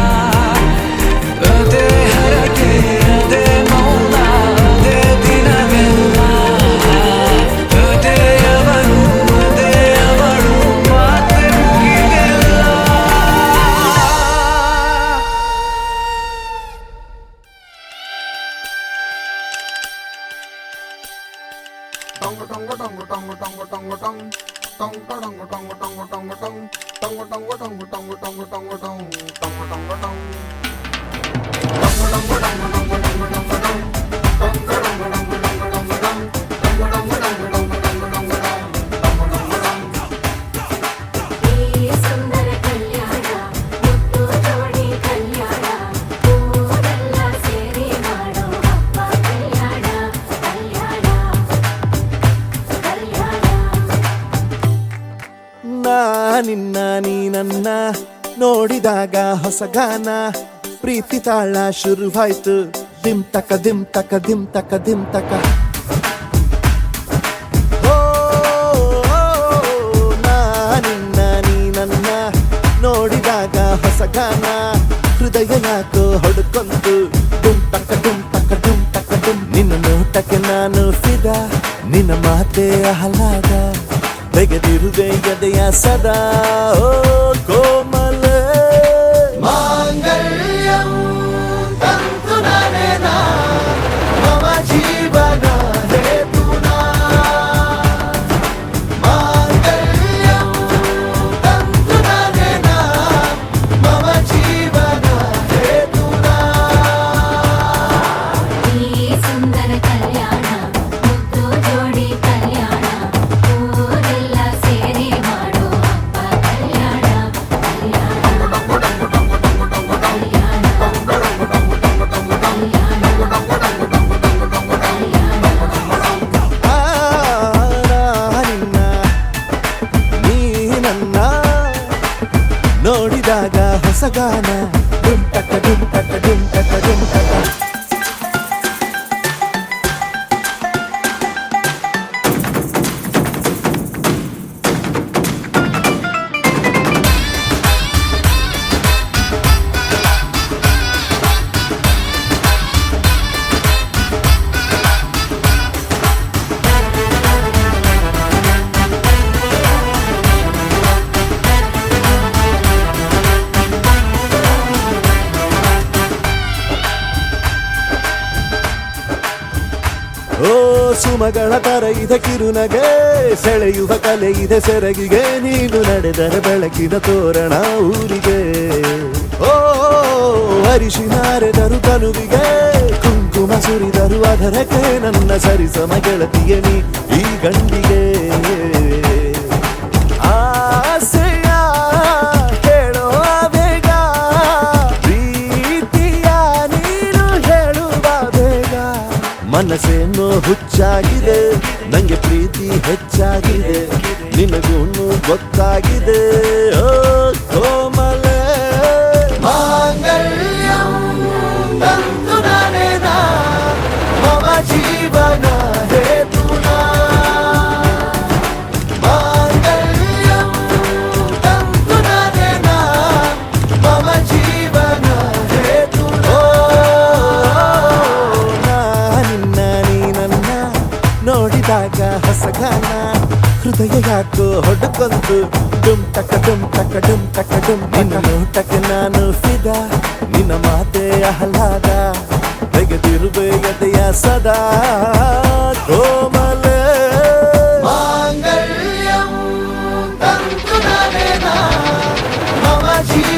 ಅದೇ ಹರಟೆ ಅದೇ ಮೌನ ಅದೇ ದಿನವೆಲ್ಲ ಅದೇ ಅವನು ಅದೇ ಅವಳು ಮಾತೆ ಮುಗಿದಿಲ್ಲ ಈ ಸುಂದರ ಕಲ್ಯಾಣ ಮುತ್ತು ಜೋಡಿ ಕಲ್ಯಾಣ ಊರೆಲ್ಲ ಸೇರಿ ಮಾಡೋ ಹಬ್ಬ ಕಲ್ಯಾಣ ಕಲ್ಯಾಣ ಕಲ್ಯಾಣ ನಿನ್ನ ನೀ ನನ್ನ ನೋಡಿದಾಗ ಹೊಸಗಾನ ಪ್ರೀತಿ ತಾಳ ಶುರುವಾಯ್ತು ದಿಮ್ ತಕ ದಿಮ್ ತಕ ದಿಮ್ ತಕ ದಿಮ್ ತಕ ಓ, ನಿನ್ನ ನೀ ನನ್ನ ನೋಡಿದಾಗ ಹೊಸಗಾನ ಹೃದಯ ಯಾಕೋ ಹೊಡ್ಕೊಂತು ಡುಮ್ ತಕ ಡುಮ್ ತಕ ಡುಮ್ ತಕ ಡುಮ್ ನಿನ್ನ ನೋಟಕ್ಕೆ ನಾನು ಫಿದ ನಿನ್ನ ಮಾತೆ ಆಹ್ಲಾದ ತೆಗೆದಿರುವೆ ಎದೆಯ ಸದಾ ಓ ಕೋಮಲ ಮಾಂಗಲ್ಯಂ ತಂತು ನನೇನ ಮಮ ಜೀವನ ಹೇತುನಾ ಮಾಂಗಲ್ಯಂ ತಂತು ನನೇನ ಮಮ ಜೀವನ ಹೇತುನಾ ಈ ಸುಂದರ ಕಲ್ಯಾಣ ಮುತ್ತು ಜೋಡಿ ಕಲ್ಯಾಣ ಊರೆಲ್ಲ ಸೇರಿ ಮಾಡೋ ಹಬ್ಬ ಕಲ್ಯಾಣ ನಿನ್ನ ನೀ ನನ್ನ ನೋಡಿದಾಗ ಹೊಸಗಾನ ಡುಮ್ ಟಕ ಡುಮ್ ಟಕ ಡುಮ್ ಟಕ ಡುಮ್ ಟಕ ಓ ಸುಮಗಳ ತರ ಇದೆ ಕಿರುನಗೆ ಸೆಳೆಯುವ ಕಲೆ ಇದೆ ಸೆರಗಿಗೆ ನೀನು ನಡೆದರೆ ಬೆಳಕಿನ ತೋರಣ ಊರಿಗೆ ಓ ಅರಿಶಿನಾರೆದರು ತನುವಿಗೆ ಕುಂಕುಮ ಸುರಿದರು ಅದರಕ್ಕೆ ನನ್ನ ಸರಿಸಮ ಗೆಳತಿಯ ನೀ ಈ ಗಂಡಿಗೆ ಆಸೆಯ ಹೇಳೋ ಬೇಗ ಪ್ರೀತಿಯ ನೀನು ಹೇಳುವ ಬೇಗ ಮನಸ್ಸೇನೋ ಹುಚ್ಚಾಗಿದೆ ನಂಗೆ ಪ್ರೀತಿ ಹೆಚ್ಚಾಗಿದೆ ನಿನಗೂನು ಗೊತ್ತಾಗಿದೆ ಓ ಕೋಮಲ ಮಾಂಗಲ್ಯಂ ತಂತು ನನೇನ ಮಮ ಜೀವನ ಹೇತುನಾ ಮಾಂಗಲ್ಯಂ ತಂತು ನನೇನ ಮಮ ಜೀವನ ಹೇತುನಾ ನಿನ್ನ ನೀ ನನ್ನ ನೋಡಿದಾಗ ಹೊಸಗಾನ ಹೃದಯ ಯಾಕೋ ಹೊಡ್ಕೊಂತು ಡುಮ್ ಟಕ ಡುಮ್ ಟಕ ಡುಮ್ ಟಕ ಡುಮ್ ನಿನ್ನ ನೋಟಕ್ಕೆ ನಾನು ಫಿದ ನಿನ್ನ ಮಾತೆ ಆಹ್ಲಾದ ತೆಗೆದಿರುವೆ ಎದೆಯ ಸದಾ ಕೋಮಲ ಮಾಂಗಲ್ಯಂ ತಂತು ನನೇನ ಮಮ ಜೀವ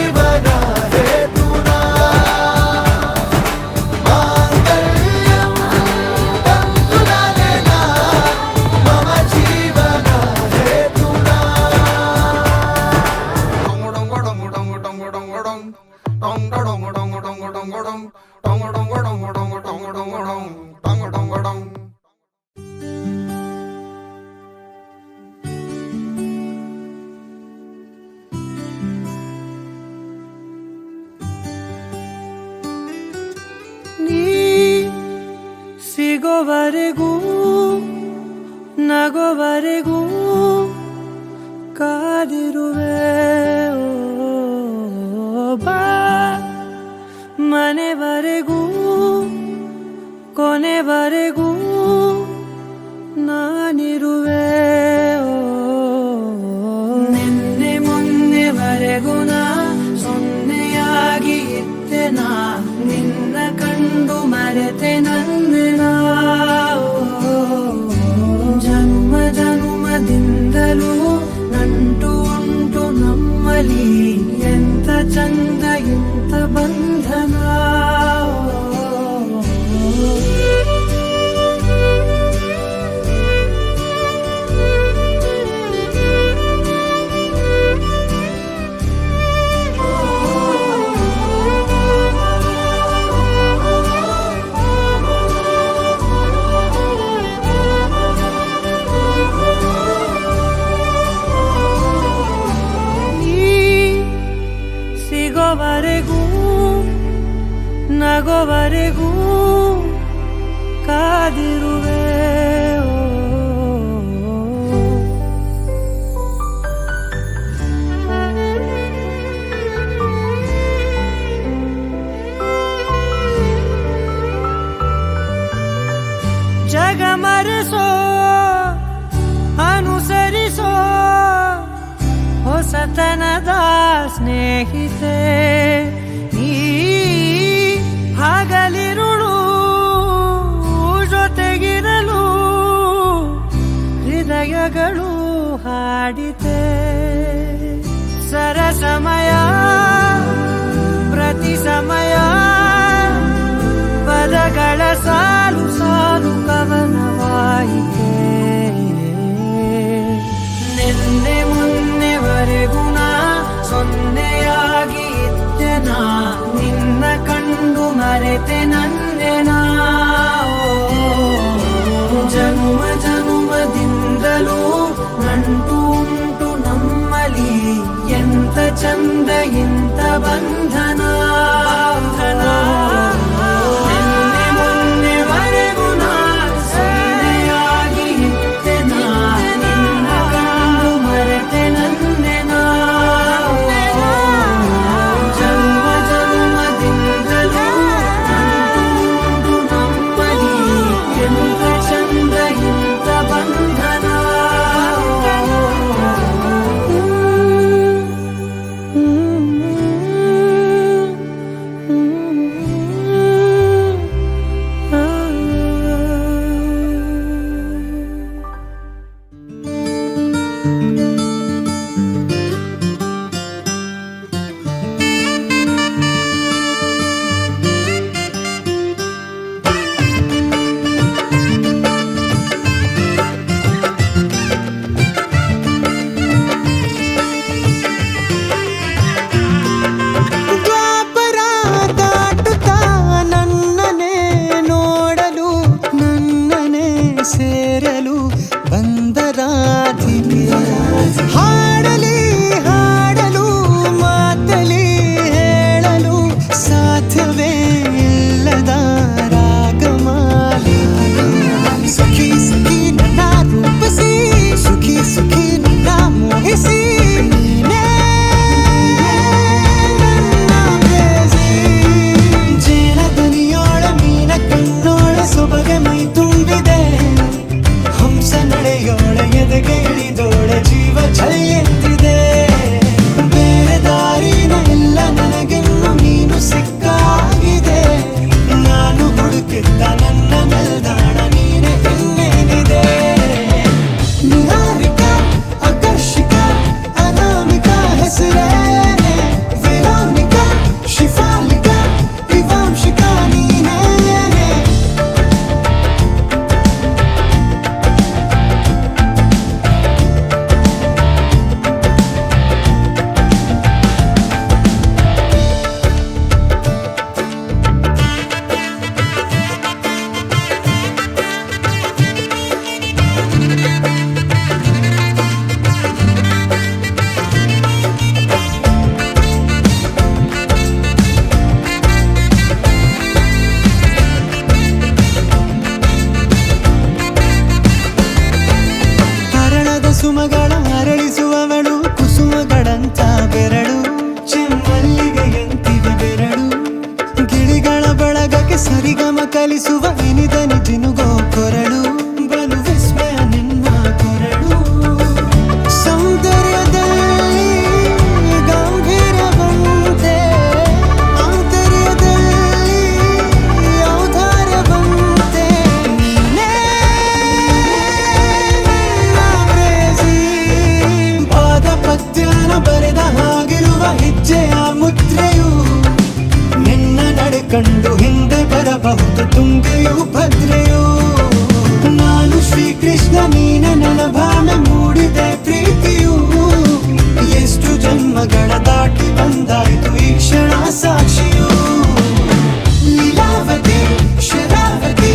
ಮನೆವರೆಗೂ ಕೊನೆವರೆಗೂ ನಾನಿರುವೆ. ನಿನ್ನೆ ಮೊನ್ನೆವರೆಗೂ ನಾ ಸೊನ್ನೆಯಾಗಿ ಇದ್ದೆ. ನಾ ನಿನ್ನ ಕಂಡು ಮರೆತೆ ನನ್ನ ಜನ್ಮ ಜನ್ಮದಿಂದಲೂ ನಂಟು ಉಂಟು ನಮ್ಮಲ್ಲಿ. ಎಂತ ಚಂದ ಎಂತ ಬಂಧನ. ಸಿಗೋವರೆಗೂ ನಗೋವರೆಗೂ ಕಾದಿರುವೆ. ಜಗ ಮರೆಸೋ ಅನುಸರಿಸೋ ಹೊಸತನದ ಸ್ನೇಹಿತೆ. ಈ ಹಗಲಿರುಳು ಜೊತೆಗಿರಲು ಹೃದಯಗಳು ಹಾಡಿತೆ. ಸರಸಮಯ ಪ್ರತಿ ಸಮಯ ಪದಗಳ ಸಾಲು ಸಾಲು ಕವನವಾಯಿತೆ. ನಿನ್ನೆ ಮೊನ್ನೆವರೆಗೂ ನಾ ಸೊನ್ನೆಯಾಗಿ ಇದ್ದೆ. ನಾ ನಿನ್ನ ಕಂಡು ಮರೆತೆ ನನ್ನೆನಾ. ಜನ್ಮ ಜನ್ಮದಿಂದಲೂ ನಂಟು ಉಂಟು ನಮ್ಮಲ್ಲಿ. ಎಂತ ಚಂದ ಎಂತ ಬಂಧನ. ನಿನ್ನೆ ಮೊನ್ನೆವರೆಗೂ ನಾ ಸೊನ್ನೆಯಾಗಿ ಇದ್ದೆ. ನಾ ನಿನ್ನ ಕಂಡು ಮರೆತೆ ನನ್ನೆನಾ. ಜನ್ಮ ಜನ್ಮದಿಂದಲೂ ನಂಟು ಉಂಟು ನಮ್ಮಲ್ಲಿ. ಎಂತ ಚಂದ ಎಂತ ಬಂಧನ. Mm-hmm. ಇಡುವ ಹೆಜ್ಜೆಯ ಮುದ್ರೆಯು ನಿನ್ನ ನಡೆ ಕಂಡು ಹಿಂದೆ ಬರಬಹುದು ತುಂಗೆಯು ಭದ್ರೆಯು ನಾನು ಶ್ರೀಕೃಷ್ಣ ನೀನೆ ನನ್ನ ಭಾವನೆ ಮೂಡಿದೆ ಪ್ರೀತಿಯು ಎಷ್ಟು ಜನ್ಮಗಳ ದಾಟಿ ಬಂದಾಯ್ತು ಈ ಕ್ಷಣ ಸಾಕ್ಷಿಯು ಲೀಲಾವತಿ ಶರಾವತಿ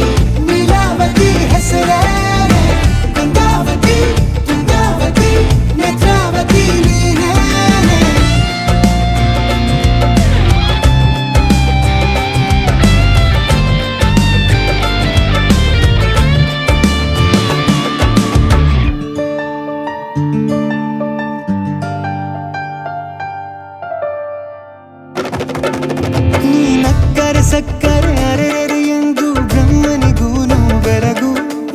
ನೀಲಾವತಿ ಹೆಸರೇ ಗಂಗಾವತಿ ತುಂಗಾವತಿ ನೇತ್ರಾವತಿ ನೀನೇ ನೀನಕ್ಕರೆ ಸಕ್ಕರೆ ಅರೆರೆ ಎಂದು ಬ್ರಹ್ಮನಿಗೂನು ಬೆರಗು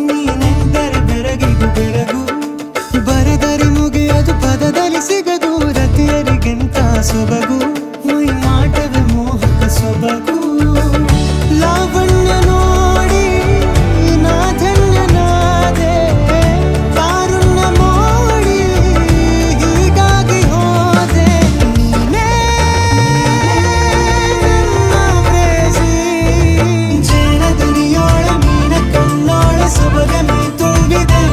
ನೀನೆಂದರೆ ಬೆರಗಿಗೂ ಬೆರಗು ಬರೆದರೆ ಮುಗಿಯದು ಪದದಲ್ಲಿ ಸಿಗದು ರತಿಯರಿಗಿಂತ ಸೊಬಗು ಮೈ ಮಾಟವೇ ಮೋಹಕ ಸೊಬಗು ಲಾವಣ್ಯ ನೋಡಿ ನಾ ಧನ್ಯನಾದೆ ಕಾರುಣ್ಯ ಮೋಡಿ ಹೀಗಾಗಿ ಹೋದೆ ನೀನೇ ಜೇನ ದುನಿಯೋಳ ಮೀನ ಕಣ್ಣೋಳ ಸೊಬಗ ಮೈ ತುಂಬಿದೆ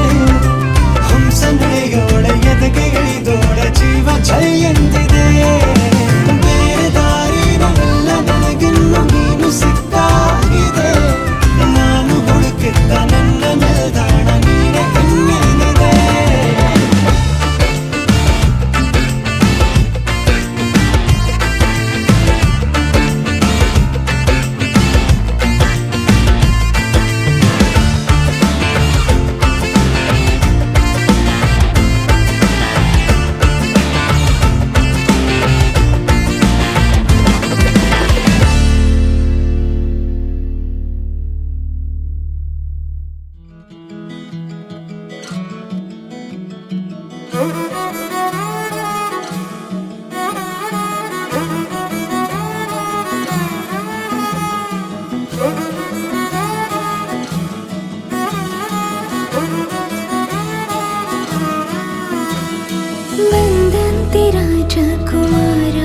ಹಂಸ ನಡೆಯೋಳ ಎದೆಗೆ ಇಳಿದೋಳ ಜೀವ ಛೈ ಎಂದಿದೆ ಬೇರೆ ದಾರಿನಲ್ಲ ನನಗಿನ್ನು ನೀನು ಸಿಕ್ಕಾಗಿದೆ ನಾನು ಹುಡುಕಿದ್ದ ನನ್ನ ನಿಲ್ದಾಣ ನೀನೆ ಇನ್ನೇನಿದೆ ಬಂದಂತೆ ರಾಜಕುಮಾರ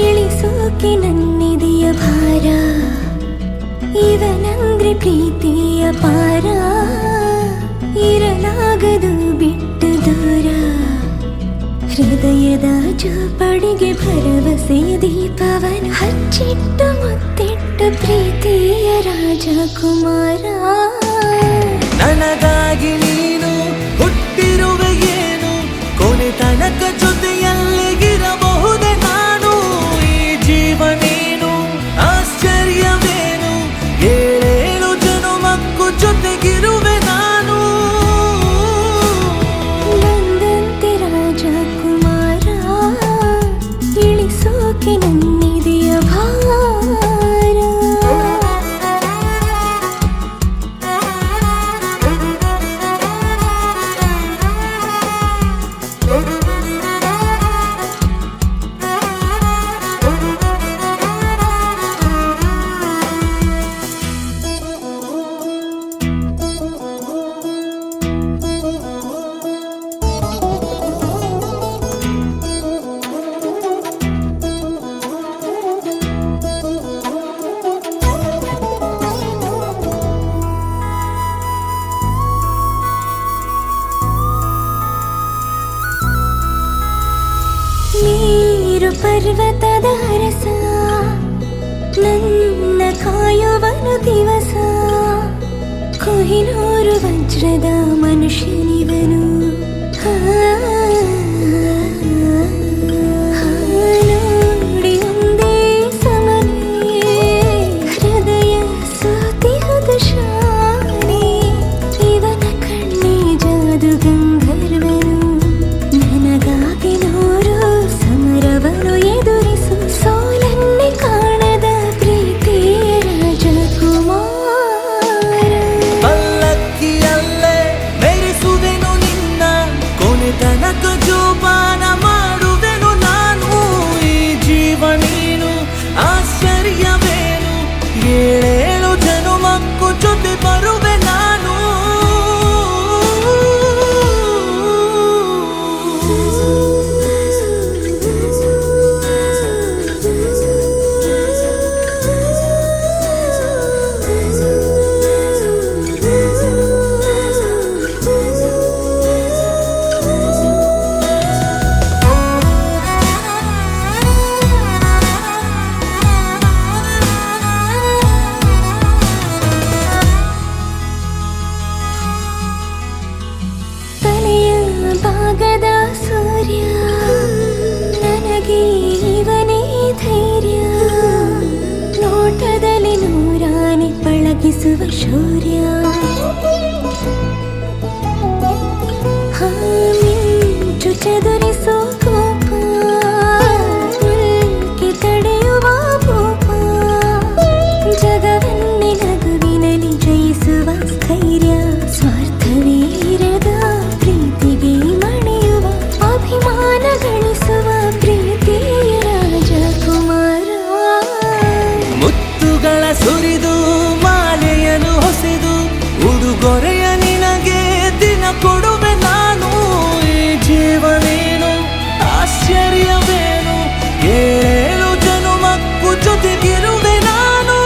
ಇಳಿಸೋಕೆ ನನ್ನಿದೆಯ ಭಾರ ಇವನಂದ್ರೆ ಪ್ರೀತಿಯ ಪಾರ ಇರಲಾಗದು ಬಿಟ್ಟು ದೂರ ಹೃದಯದ ಜೋಪಡಿಗೆ ಭರವಸೆಯ ದೀಪವನ ಹಚ್ಚಿಟ್ಟು ಮುತ್ತಿಟ್ಟು ಪ್ರೀತಿಯ ರಾಜಕುಮಾರ ನನಗಾಗಿ ನೀನು ಹುಟ್ಟಿರುವೆ ಏನು ಕೊನೆ ತನಕ ಜೊತೆಯಲ್ಲಿಗಿರಬಹುದೇ ನಾನು ಈ ಜೀವ ನೀನು ಆಶ್ಚರ್ಯವೇನು ಏಳೇಳು ಜನುಮಕ್ಕೂ ಜೊತೆಗಿರುವೆ ನಾನು ಬಂದಂತೆ ರಾಜಕುಮಾರ ಇಳಿಸೋಕೆ ನನ್ನಿದೆಯ ಭಾರ ನೀರು ಪರ್ವತದ ರಸ ನನ್ನ ಕಾಯುವನು ದಿವಸ ಕೊಹಿನೂರು ವಜ್ರದ ಮನುಷ್ಯನಿವನು ನೋಡಿ ಒಂದೇ ಸಮನೆ ಹೃದಯ ಸೋತಿಹದ ಶಾನೆ ಇವನ ಕಣ್ಣೆ ಜಾದು ಗಂಧರ್ವನು ನನಗಾಗಿ ನೂರು ಸಮರವನು ಎದುರಿಸು ಸೋಲನ್ನೇ ಕಾಣದ ಪ್ರೀತಿಯ ರಾಜಕುಮಾರ ಪಲ್ಲಕ್ಕಿಯಲ್ಲೇ ಮೆರೆಸುವೆನು ನಿನ್ನ ಕೊನೆತನಕ ಜಯಿಸುವ ಶೌರ್ಯ ಮಿಂಚು ಚದುರಿಸೋ ಕೋಪ ಉಲ್ಕೆ ತಡೆಯುವ ಭೂಪ ಜಗವನ್ನೇ ನಗುವಿನಲ್ಲಿ ಜಯಿಸುವ ಸ್ಥೈರ್ಯ ಸ್ವಾರ್ಥವೀರದ ಪ್ರೀತಿಗೆ ಮಣಿಯುವ ಅಭಿಮಾನ ಗಳಿಸುವ ಪ್ರೀತಿಯ ರಾಜಕುಮಾರ ಮುತ್ತುಗಳ ಸುರಿದು ಮಾಲೆಯನ್ನು ಹೊಸೆದು ಉಡುಗೊರೆಯ ನಿನಗೆ ದಿನ ಕೊಡುವೆ ನಾನು ಈ ಜೀವನೇನು ಆಶ್ಚರ್ಯವೇನು ಏಳು ಜನುಮಕ್ಕೂ ಜೊತೆಗಿರುವೆ ನಾನು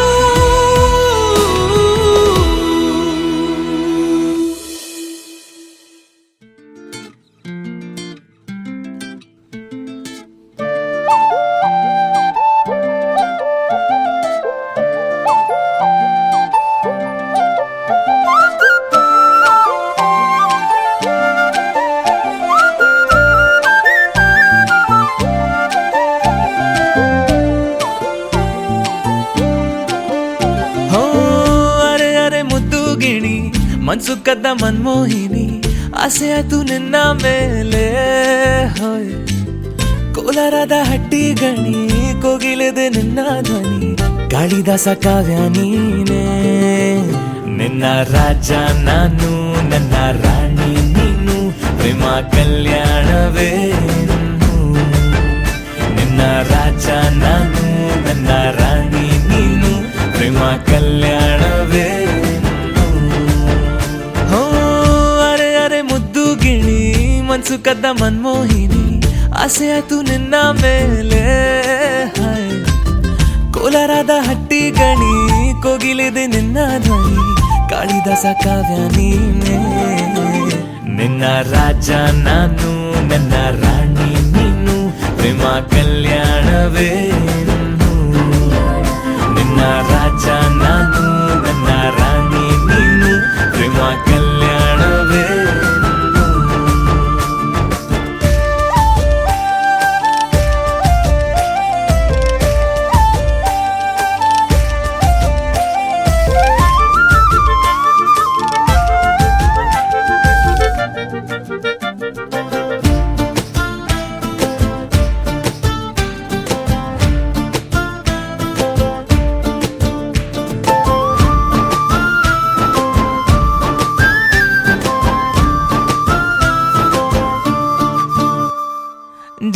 ಹೋ ಅರೆ ಅರೆ ಮುದ್ದು ಗಿಣಿ ಮನ್ಸು ಕದ್ದ ಮನ್ಮೋಹಿನಿ ಆಸೆ ಆಯ್ತು ನಿನ್ನ ಮೇಲೆ ಹೋಯ್ ಕೋಲಾರದ ಹಟ್ಟಿ ಗಣಿ ಕೋಗಿಲೆದೆ ನಿನ್ನ ಧ್ವನಿ ಕಾಳಿದಾಸ ಕಾವ್ಯ ನೀನೇ ನಿನ್ನ ರಾಜ ನಾನು ನನ್ನ ರಾಣಿ ನೀನು ಪ್ರೇಮ ಕಲ್ಯಾಣವೇನು ನಿನ್ನ ರಾಜ ನಾನು ನನ್ನ ರಾಣಿ ನೀನು ಪ್ರೇಮ ಕಲ್ಯಾಣವೇನು ಹೋ ಅರೆ ಅರೆ ಮುದ್ದು ಗಿಣಿ ಮನ್ಸು ಕದ್ದ ಮನ್ಮೋಹಿನಿ ಆಸೆ ಆಯ್ತು ನಿನ್ನ ಮೇಲೆ ಹಾಯ್ ಕೋಲಾರದ ಹಟ್ಟಿ ಗಣಿ ಕೋಗಿಲಿದೆ ನಿನ್ನ ಧ್ವನಿ ಕಾಳಿದಾಸ ಕಾವ್ಯ ನೀನೇ ನಿನ್ನ ರಾಜ ನಾನು ನನ್ನ ರಾಣಿ ನೀನು ಪ್ರೇಮ ಕಲ್ಯಾಣವೇನು ನಿನ್ನ ರಾಜ ನಾನು ನನ್ನ ರಾಣಿ ನೀನು ಪ್ರೇಮ ಕಲ್ಯಾಣವೇನು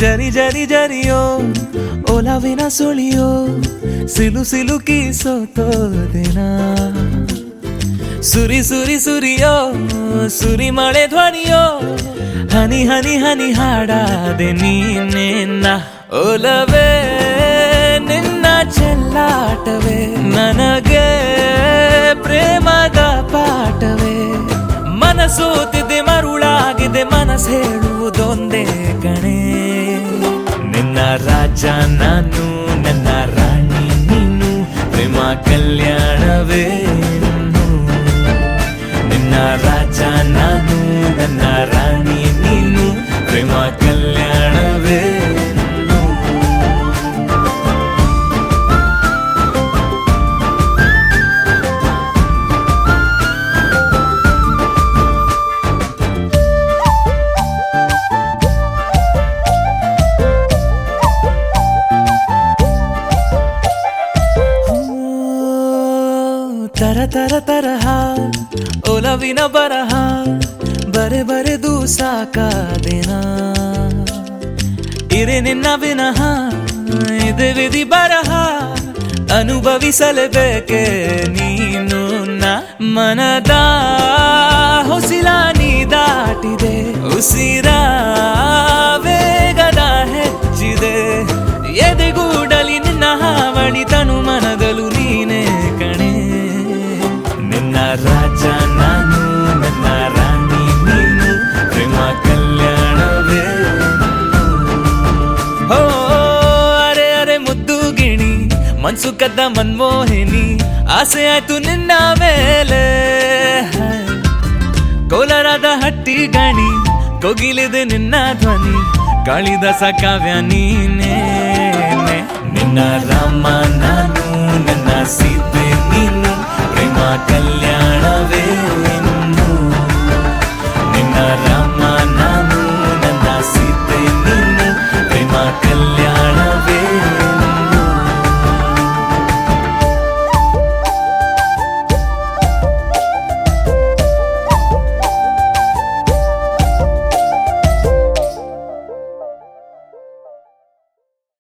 ಜರಿ ಜರಿ ಜರಿಯೋ ಒಲವಿನ ಸುಳಿಯೋ ಸಿಲು ಸಿಲುಕಿ ಸೋತೋದೆನ ಸುರಿ ಸುರಿ ಸುರಿಯೋ ಸುರಿ ಮಳೆ ಧ್ವನಿಯೋ ಹನಿ ಹನಿ ಹನಿ ಹಾಡಾದೆ ನೀನೆನ್ನ ಒಲವೇ ನಿನ್ನ ಚೆಲ್ಲಾಟವೇ ನನಗೆ ಪ್ರೇಮದ ಪಾಠವೇ ಮನಸೋತಿದೆ ಮರುಳಾಗಿದೆ ಮನಸ್ಸು ಹೇಳುವುದೊಂದೇ ಕಣೆ ನಿನ್ನ ರಾಜ ನಾನು ನನ್ನ ರಾಣಿ ನೀನು ಪ್ರೇಮ ಕಲ್ಯಾಣವೇನು ನಿನ್ನ ರಾಜ ನಾನು ನನ್ನ ರಾಣಿ ನೀನು ಪ್ರೇಮ ಕಲ್ಯಾಣವೇನು ತರ ತರ ತರಹ ಒಲವಿನ ಬರಹ ಬರೆ ಬರೆದು ಸಾಕಾದೆನ ಇರೆ ನಿನ್ನ ವಿನಃ ಇದೆ ವಿಧಿ ಬರಹ ಅನುಭವಿಸಲೇಬೇಕೆ ನೀನು ಮನದ ಹೊಸಿಲ ನೀ ದಾಟಿದೆ ಉಸಿರ ವೇಗದ ಹೆಚ್ಚಿದೆ ಎದೆಗೂಡಲಿ ನಿನ್ನ ಹಾವಳಿ ತನು ಮನದಲು ನೀನೇ ಕಣೆ ನಿನ್ನ ರಾಜ ನಾನು ನನ್ನ ರಾಣಿ ನೀನು ಪ್ರೇಮ ಕಲ್ಯಾಣವೇನು ಹೋ ಅರೆ ಅರೆ ಮುದ್ದು ಗಿಣಿ ಮನ್ಸು ಕದ್ದ ಮನ್ಮೋಹಿನಿ ಆಸೆ ಆಯ್ತು ನಿನ್ನ ಮೇಲೆ ಕೋಲಾರದ ಹಟ್ಟಿ ಗಣಿ ಕೋಗಿಲಿದೆ ನಿನ್ನ ಧ್ವನಿ ಕಾಳಿದಾಸ ಕಾವ್ಯ ನೀನೇ ನಿನ್ನ ರಾಮ ನಾನು ನನ್ನ ಸೀತೆ ನೀನು ಪ್ರೇಮ ಕಲ್ಯಾಣ